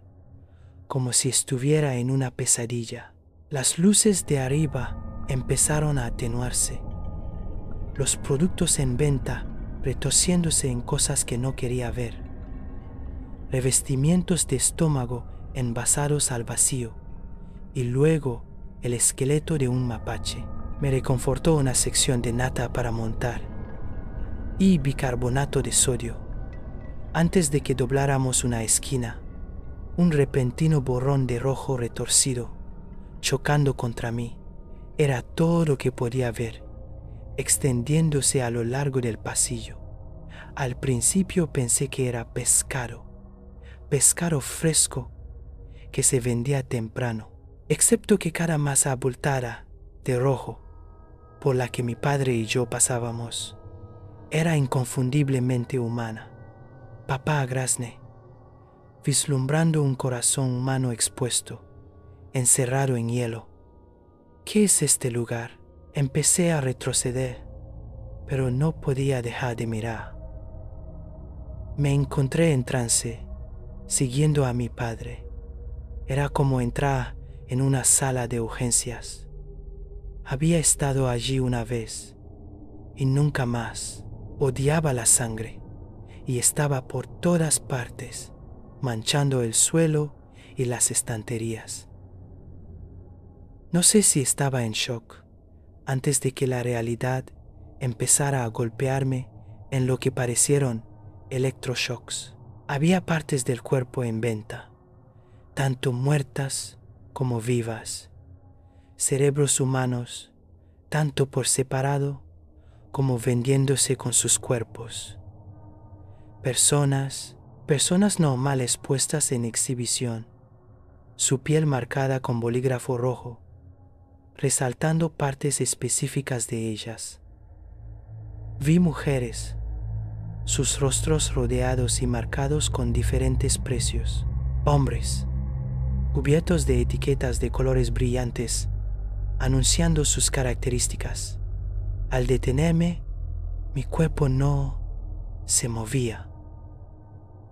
como si estuviera en una pesadilla. Las luces de arriba empezaron a atenuarse, los productos en venta retorciéndose en cosas que no quería ver, revestimientos de estómago envasados al vacío, y luego el esqueleto de un mapache. Me reconfortó una sección de nata para montar y bicarbonato de sodio. Antes de que dobláramos una esquina, un repentino borrón de rojo retorcido, chocando contra mí, era todo lo que podía ver, extendiéndose a lo largo del pasillo. Al principio pensé que era pescado fresco que se vendía temprano, excepto que cada masa abultada de rojo por la que mi padre y yo pasábamos era inconfundiblemente humana. Papá grazné, vislumbrando un corazón humano expuesto, encerrado en hielo. ¿Qué es este lugar? Empecé a retroceder, pero no podía dejar de mirar. Me encontré en trance, siguiendo a mi padre. Era como entrar en una sala de urgencias. Había estado allí una vez y nunca más. Odiaba la sangre y estaba por todas partes, manchando el suelo y las estanterías. No sé si estaba en shock antes de que la realidad empezara a golpearme en lo que parecieron electroshocks. Había partes del cuerpo en venta, tanto muertas como vivas. Cerebros humanos, tanto por separado como vendiéndose con sus cuerpos. Personas normales puestas en exhibición, su piel marcada con bolígrafo rojo, resaltando partes específicas de ellas. Vi mujeres sus rostros rodeados y marcados con diferentes precios. Hombres, cubiertos de etiquetas de colores brillantes, anunciando sus características. Al detenerme, mi cuerpo no se movía.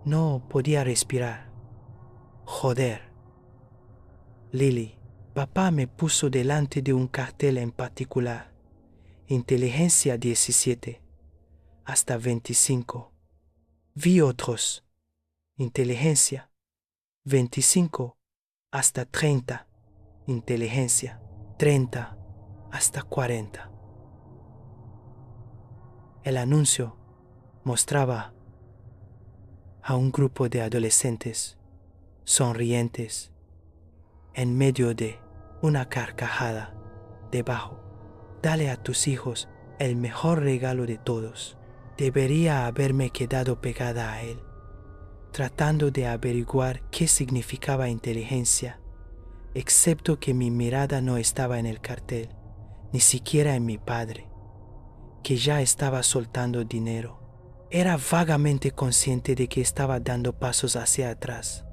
No podía respirar. Joder. Lily, papá me puso delante de un cartel en particular. Inteligencia 17, hasta 25. Vi otros. Inteligencia 25 hasta 30. Inteligencia 30 hasta 40. El anuncio mostraba a un grupo de adolescentes sonrientes en medio de una carcajada debajo. Dale a tus hijos el mejor regalo de todos. Debería haberme quedado pegada a él, tratando de averiguar qué significaba inteligencia, excepto que mi mirada no estaba en el cartel, ni siquiera en mi padre, que ya estaba soltando dinero. Era vagamente consciente de que estaba dando pasos hacia atrás,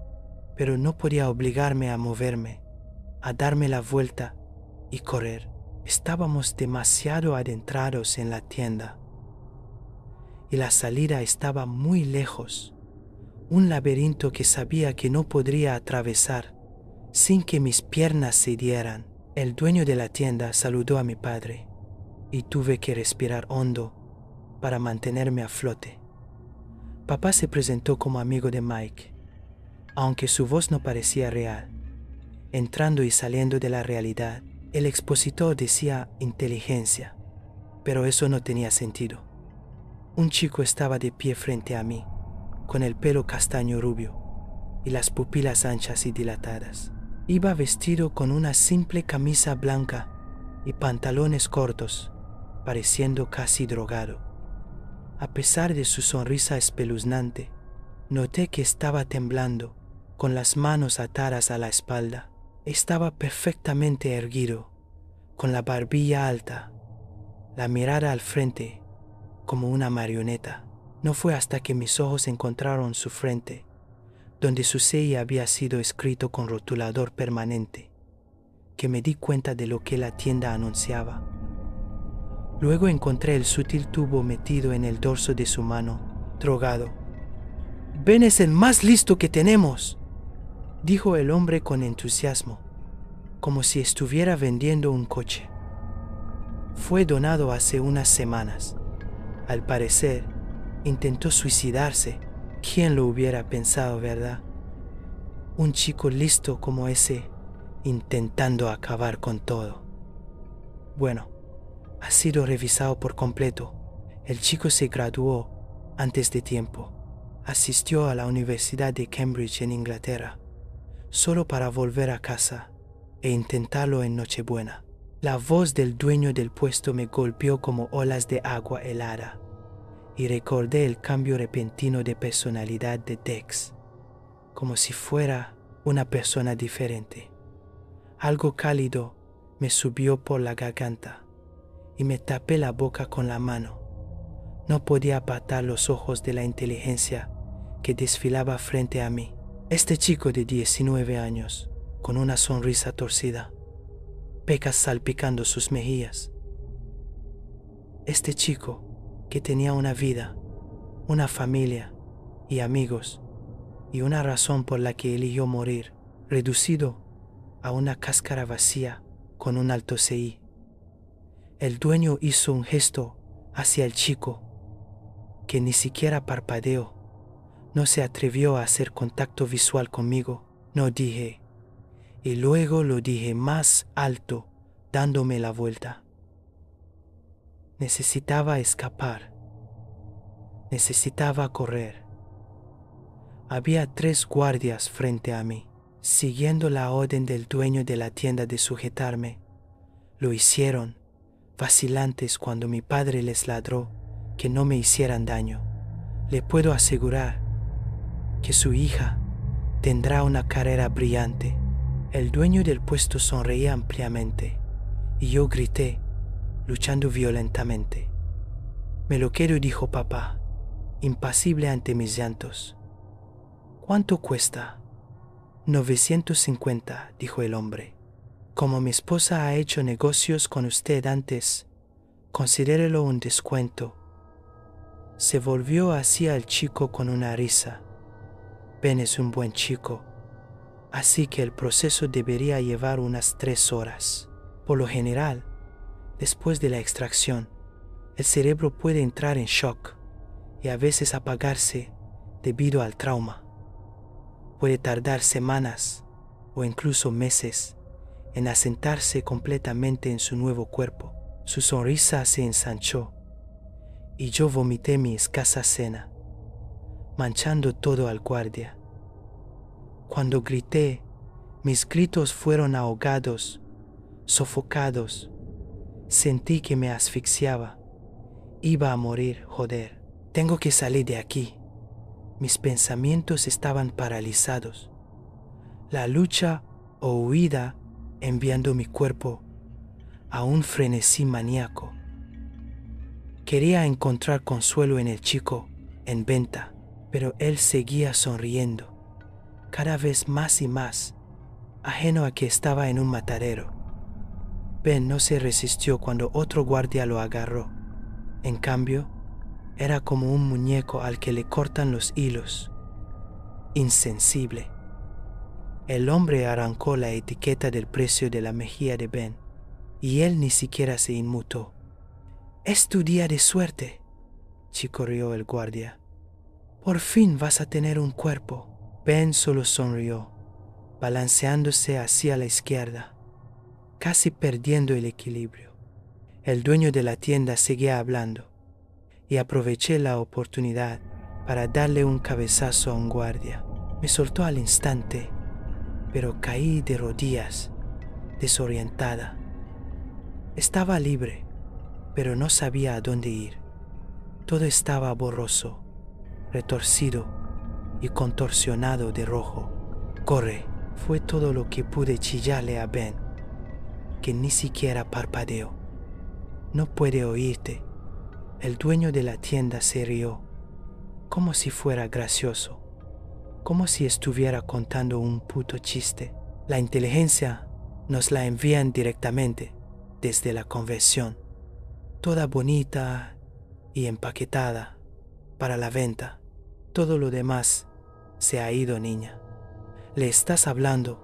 pero no podía obligarme a moverme, a darme la vuelta y correr. Estábamos demasiado adentrados en la tienda y la salida estaba muy lejos, un laberinto que sabía que no podría atravesar sin que mis piernas cedieran. El dueño de la tienda saludó a mi padre y tuve que respirar hondo para mantenerme a flote. Papá se presentó como amigo de Mike, aunque su voz no parecía real. Entrando y saliendo de la realidad, el expositor decía inteligencia, pero eso no tenía sentido. Un chico estaba de pie frente a mí, con el pelo castaño rubio y las pupilas anchas y dilatadas. Iba vestido con una simple camisa blanca y pantalones cortos, pareciendo casi drogado. A pesar de su sonrisa espeluznante, noté que estaba temblando, con las manos atadas a la espalda. Estaba perfectamente erguido, con la barbilla alta, la mirada al frente, como una marioneta. No fue hasta que mis ojos encontraron su frente, donde su sello había sido escrito con rotulador permanente, que me di cuenta de lo que la tienda anunciaba. Luego encontré el sutil tubo metido en el dorso de su mano, drogado. «Ben es el más listo que tenemos», dijo el hombre con entusiasmo, como si estuviera vendiendo un coche. Fue donado hace unas semanas. Al parecer, intentó suicidarse. ¿Quién lo hubiera pensado, verdad? Un chico listo como ese, intentando acabar con todo. Bueno, ha sido revisado por completo. El chico se graduó antes de tiempo. Asistió a la Universidad de Cambridge en Inglaterra, solo para volver a casa e intentarlo en Nochebuena. La voz del dueño del puesto me golpeó como olas de agua helada y recordé el cambio repentino de personalidad de Dex, como si fuera una persona diferente. Algo cálido me subió por la garganta y me tapé la boca con la mano. No podía apartar los ojos de la inteligencia que desfilaba frente a mí. Este chico de 19 años, con una sonrisa torcida, pecas salpicando sus mejillas. Este chico que tenía una vida, una familia y amigos, y una razón por la que eligió morir, reducido a una cáscara vacía con un alto CI. El dueño hizo un gesto hacia el chico, que ni siquiera parpadeó. No se atrevió a hacer contacto visual conmigo. No dije, y luego lo dije más alto, dándome la vuelta. Necesitaba escapar. Necesitaba correr. Había 3 guardias frente a mí, siguiendo la orden del dueño de la tienda de sujetarme. Lo hicieron, vacilantes cuando mi padre les ladró que no me hicieran daño. Le puedo asegurar que su hija tendrá una carrera brillante. El dueño del puesto sonreía ampliamente y yo grité, luchando violentamente. Me lo quiero, dijo papá, impasible ante mis llantos. ¿Cuánto cuesta? 950, dijo el hombre. Como mi esposa ha hecho negocios con usted antes, considérelo un descuento. Se volvió hacia el chico con una risa. Ben es un buen chico, así que el proceso debería llevar unas 3 horas. Por lo general, después de la extracción, el cerebro puede entrar en shock y a veces apagarse debido al trauma. Puede tardar semanas o incluso meses en asentarse completamente en su nuevo cuerpo. Su sonrisa se ensanchó y yo vomité mi escasa cena, manchando todo al guardia. Cuando grité, mis gritos fueron ahogados, sofocados. Sentí que me asfixiaba. Iba a morir, joder. Tengo que salir de aquí. Mis pensamientos estaban paralizados. La lucha o huida enviando mi cuerpo a un frenesí maníaco. Quería encontrar consuelo en el chico en venta, pero él seguía sonriendo, cada vez más y más, ajeno a que estaba en un matadero. Ben no se resistió cuando otro guardia lo agarró. En cambio, era como un muñeco al que le cortan los hilos. Insensible. El hombre arrancó la etiqueta del precio de la mejilla de Ben, y él ni siquiera se inmutó. «Es tu día de suerte», chicorrió el guardia. «Por fin vas a tener un cuerpo». Ben solo sonrió, balanceándose hacia la izquierda, casi perdiendo el equilibrio. El dueño de la tienda seguía hablando, y aproveché la oportunidad para darle un cabezazo a un guardia. Me soltó al instante, pero caí de rodillas, desorientada. Estaba libre, pero no sabía a dónde ir. Todo estaba borroso, retorcido y contorsionado de rojo. «Corre», fue todo lo que pude chillarle a Ben, que ni siquiera parpadeó. «No puede oírte». El dueño de la tienda se rió, como si fuera gracioso, como si estuviera contando un puto chiste. La inteligencia nos la envían directamente desde la convención, toda bonita y empaquetada para la venta. Todo lo demás se ha ido, niña. Le estás hablando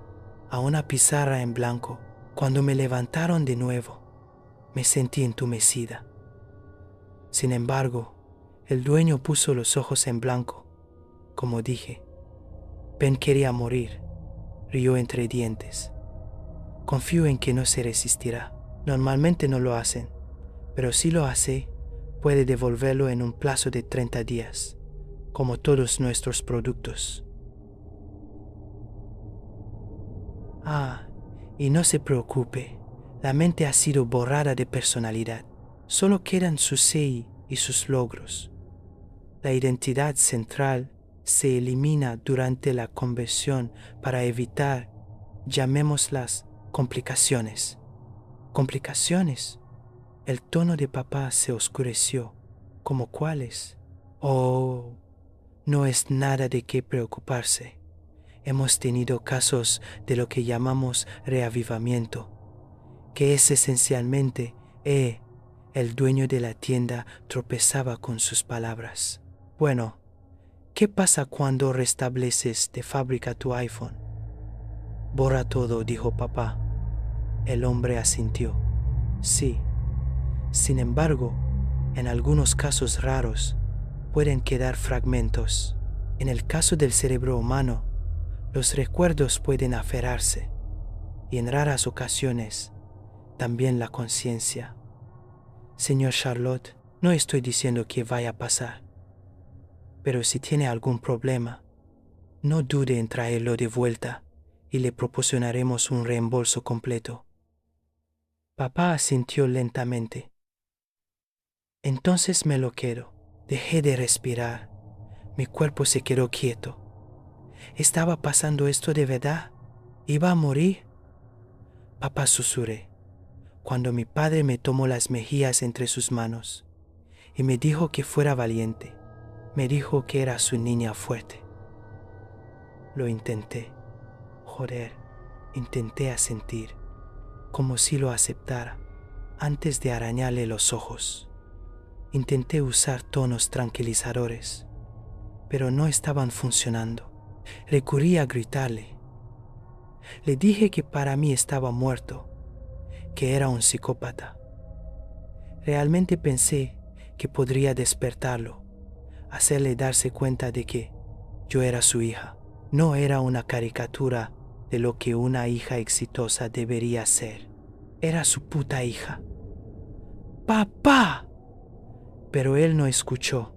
a una pizarra en blanco. Cuando me levantaron de nuevo, me sentí entumecida. Sin embargo, el dueño puso los ojos en blanco, como dije. Ben quería morir, rió entre dientes. Confío en que no se resistirá. Normalmente no lo hacen, pero si lo hace, puede devolverlo en un plazo de 30 días, como todos nuestros productos. Ah, y no se preocupe, la mente ha sido borrada de personalidad. Solo quedan su CI y sus logros. La identidad central se elimina durante la conversión para evitar, llamémoslas, complicaciones. ¿Complicaciones? El tono de papá se oscureció. ¿Cómo cuáles? Oh, no es nada de qué preocuparse. Hemos tenido casos de lo que llamamos reavivamiento, que es esencialmente el dueño de la tienda tropezaba con sus palabras. Bueno, ¿qué pasa cuando restableces de fábrica tu iPhone? Borra todo, dijo papá. El hombre asintió. Sí. Sin embargo, en algunos casos raros, pueden quedar fragmentos. En el caso del cerebro humano, los recuerdos pueden aferrarse, y en raras ocasiones, también la conciencia. Señor Charlotte, no estoy diciendo que vaya a pasar, pero si tiene algún problema, no dude en traerlo de vuelta y le proporcionaremos un reembolso completo. Papá asintió lentamente. Entonces me lo quedo. Dejé de respirar. Mi cuerpo se quedó quieto. ¿Estaba pasando esto de verdad? ¿Iba a morir? Papá, susurré, cuando mi padre me tomó las mejillas entre sus manos y me dijo que fuera valiente. Me dijo que era su niña fuerte. Lo intenté. Joder, intenté asentir, como si lo aceptara, antes de arañarle los ojos. Intenté usar tonos tranquilizadores, pero no estaban funcionando. Recurrí a gritarle. Le dije que para mí estaba muerto, que era un psicópata. Realmente pensé que podría despertarlo, hacerle darse cuenta de que yo era su hija. No era una caricatura de lo que una hija exitosa debería ser. Era su puta hija. ¡Papá! Pero él no escuchó,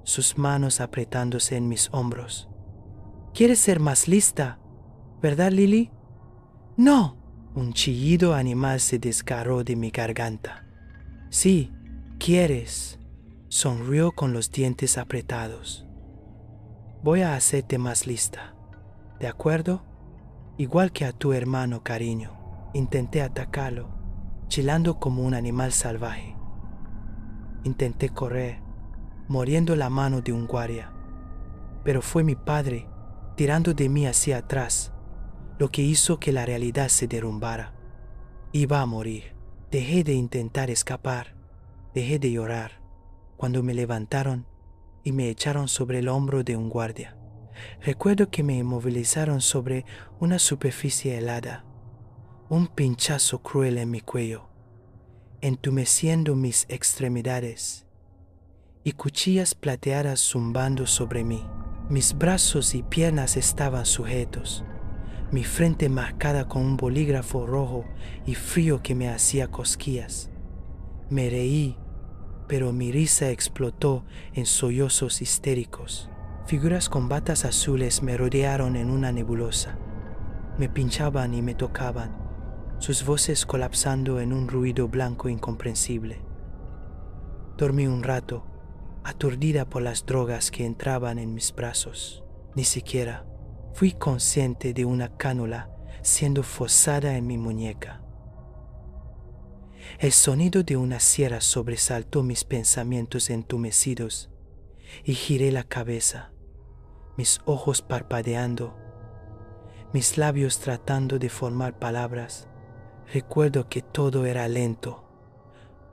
sus manos apretándose en mis hombros. ¿Quieres ser más lista, verdad, Lily? ¡No! Un chillido animal se desgarró de mi garganta. Sí, quieres. Sonrió con los dientes apretados. Voy a hacerte más lista, ¿de acuerdo? Igual que a tu hermano, cariño. Intenté atacarlo, chillando como un animal salvaje. Intenté correr, mordiendo la mano de un guardia. Pero fue mi padre, tirando de mí hacia atrás, lo que hizo que la realidad se derrumbara. Iba a morir. Dejé de intentar escapar. Dejé de llorar cuando me levantaron y me echaron sobre el hombro de un guardia. Recuerdo que me inmovilizaron sobre una superficie helada. Un pinchazo cruel en mi cuello, entumeciendo mis extremidades, y cuchillas plateadas zumbando sobre mí. Mis brazos y piernas estaban sujetos, mi frente marcada con un bolígrafo rojo y frío que me hacía cosquillas. Me reí, pero mi risa explotó en sollozos histéricos. Figuras con batas azules me rodearon en una nebulosa. Me pinchaban y me tocaban, sus voces colapsando en un ruido blanco incomprensible. Dormí un rato, aturdida por las drogas que entraban en mis brazos. Ni siquiera fui consciente de una cánula siendo forzada en mi muñeca. El sonido de una sierra sobresaltó mis pensamientos entumecidos y giré la cabeza, mis ojos parpadeando, mis labios tratando de formar palabras. Recuerdo que todo era lento,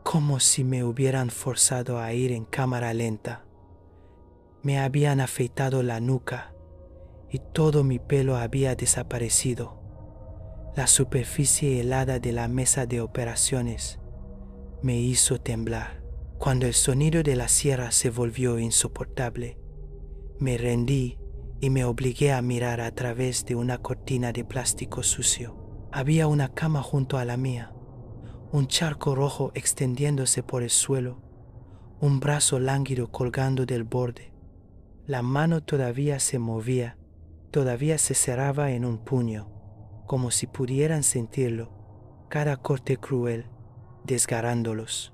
como si me hubieran forzado a ir en cámara lenta. Me habían afeitado la nuca y todo mi pelo había desaparecido. La superficie helada de la mesa de operaciones me hizo temblar. Cuando el sonido de la sierra se volvió insoportable, me rendí y me obligué a mirar a través de una cortina de plástico sucio. Había una cama junto a la mía, un charco rojo extendiéndose por el suelo, un brazo lánguido colgando del borde. La mano todavía se movía, todavía se cerraba en un puño, como si pudieran sentirlo, cada corte cruel, desgarrándolos.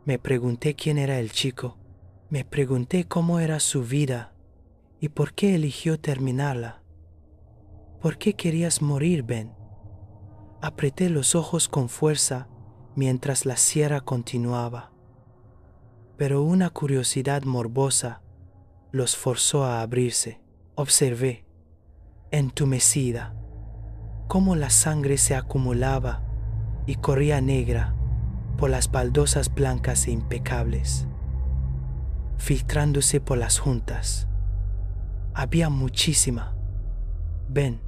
Me pregunté quién era el chico, me pregunté cómo era su vida y por qué eligió terminarla. ¿Por qué querías morir, Ben? Apreté los ojos con fuerza mientras la sierra continuaba, pero una curiosidad morbosa los forzó a abrirse. Observé, entumecida, cómo la sangre se acumulaba y corría negra por las baldosas blancas e impecables, filtrándose por las juntas. Había muchísima. Ben,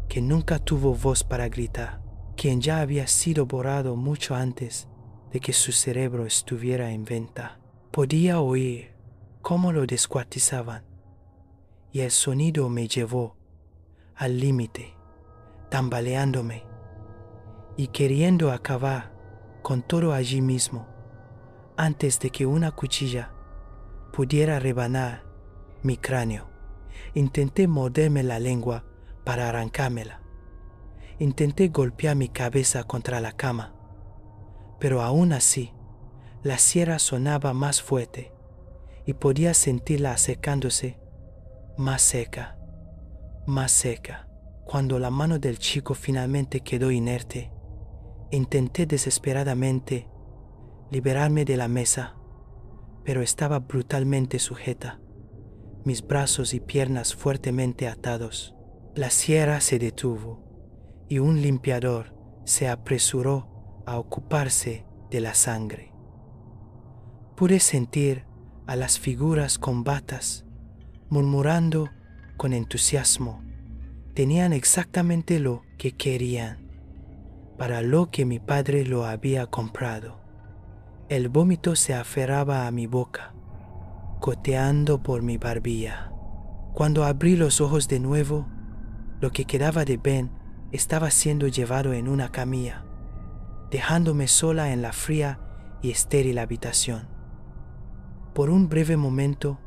que nunca tuvo voz para gritar, quien ya había sido borrado mucho antes de que su cerebro estuviera en venta. Podía oír cómo lo descuartizaban, y el sonido me llevó al límite, tambaleándome y queriendo acabar con todo allí mismo, antes de que una cuchilla pudiera rebanar mi cráneo. Intenté morderme la lengua para arrancármela. Intenté golpear mi cabeza contra la cama, pero aún así, la sierra sonaba más fuerte y podía sentirla acercándose, más seca, más seca. Cuando la mano del chico finalmente quedó inerte, intenté desesperadamente liberarme de la mesa, pero estaba brutalmente sujeta. mis brazos y piernas fuertemente atados. La sierra se detuvo y un limpiador se apresuró a ocuparse de la sangre. Pude sentir a las figuras con batas murmurando con entusiasmo. Tenían exactamente lo que querían, para lo que mi padre lo había comprado. El vómito se aferraba a mi boca, goteando por mi barbilla. Cuando abrí los ojos de nuevo, lo que quedaba de Ben estaba siendo llevado en una camilla, dejándome sola en la fría y estéril habitación. Por un breve momento,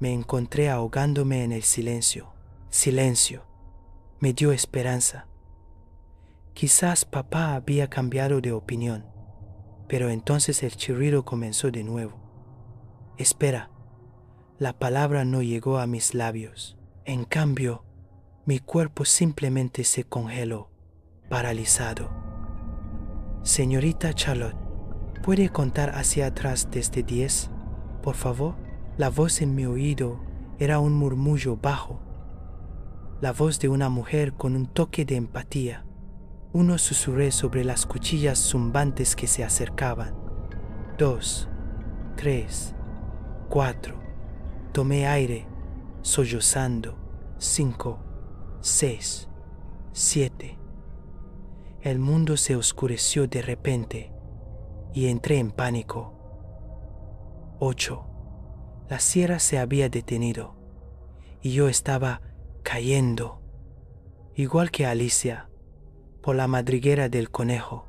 me encontré ahogándome en el silencio. Silencio. Me dio esperanza. Quizás papá había cambiado de opinión, pero entonces el chirrido comenzó de nuevo. Espera. La palabra no llegó a mis labios. En cambio, mi cuerpo simplemente se congeló, paralizado. Señorita Charlotte, ¿puede contar hacia atrás desde 10, por favor? La voz en mi oído era un murmullo bajo, la voz de una mujer con un toque de empatía. Uno susurré sobre las cuchillas zumbantes que se acercaban. 2, 3, 4. Tomé aire, sollozando. 5, 6, 7. El mundo se oscureció de repente y entré en pánico. 8. La sierra se había detenido y yo estaba cayendo, igual que Alicia, por la madriguera del conejo,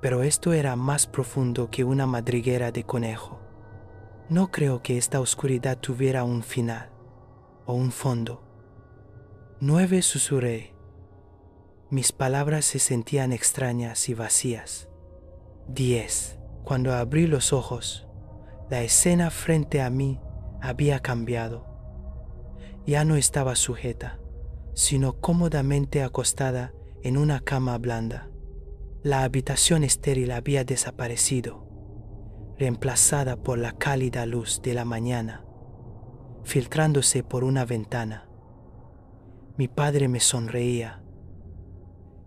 pero esto era más profundo que una madriguera de conejo. No creo que esta oscuridad tuviera un final o un fondo. 9, susurré. Mis palabras se sentían extrañas y vacías. 10. Cuando abrí los ojos, la escena frente a mí había cambiado. Ya no estaba sujeta, sino cómodamente acostada en una cama blanda. La habitación estéril había desaparecido, reemplazada por la cálida luz de la mañana, filtrándose por una ventana. Mi padre me sonreía.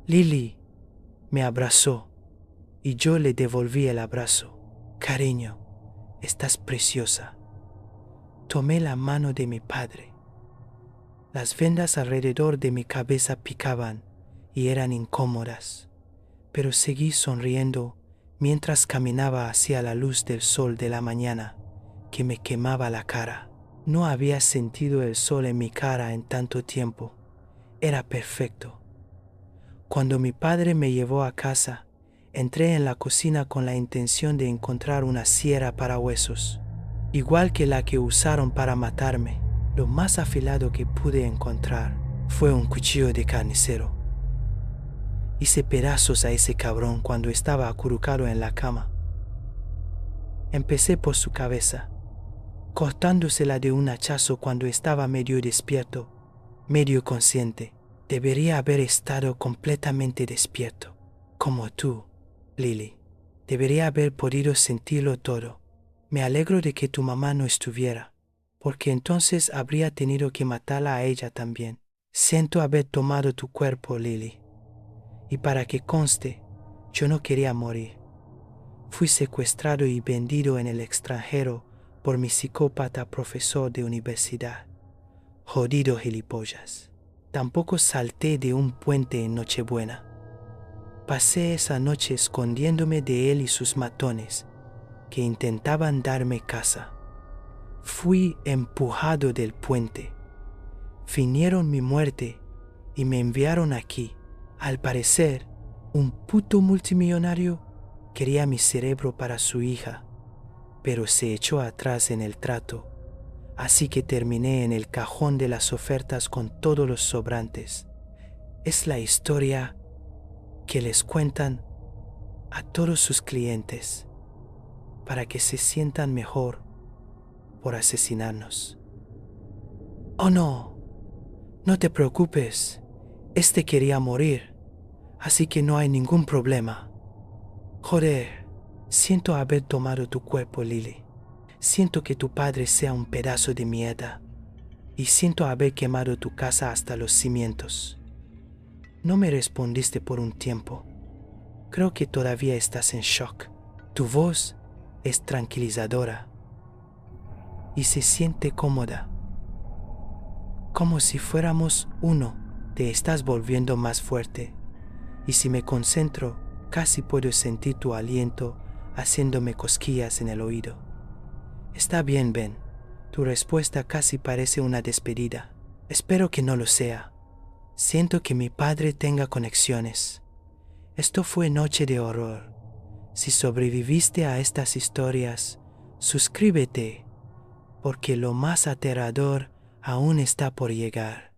Lily me abrazó y yo le devolví el abrazo. Cariño, estás preciosa. Tomé la mano de mi padre. Las vendas alrededor de mi cabeza picaban y eran incómodas, pero seguí sonriendo mientras caminaba hacia la luz del sol de la mañana que me quemaba la cara. No había sentido el sol en mi cara en tanto tiempo. Era perfecto. Cuando mi padre me llevó a casa, entré en la cocina con la intención de encontrar una sierra para huesos, igual que la que usaron para matarme. Lo más afilado que pude encontrar fue un cuchillo de carnicero. Hice pedazos a ese cabrón cuando estaba acurrucado en la cama. Empecé por su cabeza, cortándosela de un hachazo cuando estaba medio despierto, medio consciente. Debería haber estado completamente despierto, como tú, Lily. Debería haber podido sentirlo todo. Me alegro de que tu mamá no estuviera, porque entonces habría tenido que matarla a ella también. Siento haber tomado tu cuerpo, Lily. Y para que conste, yo no quería morir. Fui secuestrado y vendido en el extranjero por mi psicópata profesor de universidad. Jodido gilipollas. Tampoco salté de un puente en Nochebuena. Pasé esa noche escondiéndome de él y sus matones, que intentaban darme caza. Fui empujado del puente. Finieron mi muerte y me enviaron aquí. Al parecer, un puto multimillonario quería mi cerebro para su hija, pero se echó atrás en el trato. Así que terminé en el cajón de las ofertas con todos los sobrantes. Es la historia que les cuentan a todos sus clientes para que se sientan mejor por asesinarnos. Oh no, no te preocupes, este quería morir, así que no hay ningún problema. Joder, siento haber tomado tu cuerpo, Lily. Siento que tu padre sea un pedazo de mierda. y siento haber quemado tu casa hasta los cimientos. No me respondiste por un tiempo. Creo que todavía estás en shock. Tu voz es tranquilizadora y se siente cómoda. Como si fuéramos uno, te estás volviendo más fuerte. Y si me concentro, casi puedo sentir tu aliento haciéndome cosquillas en el oído. Está bien, Ben. Tu respuesta casi parece una despedida. Espero que no lo sea. Siento que mi padre tenga conexiones. Esto fue noche de horror. Si sobreviviste a estas historias, suscríbete, porque lo más aterrador aún está por llegar.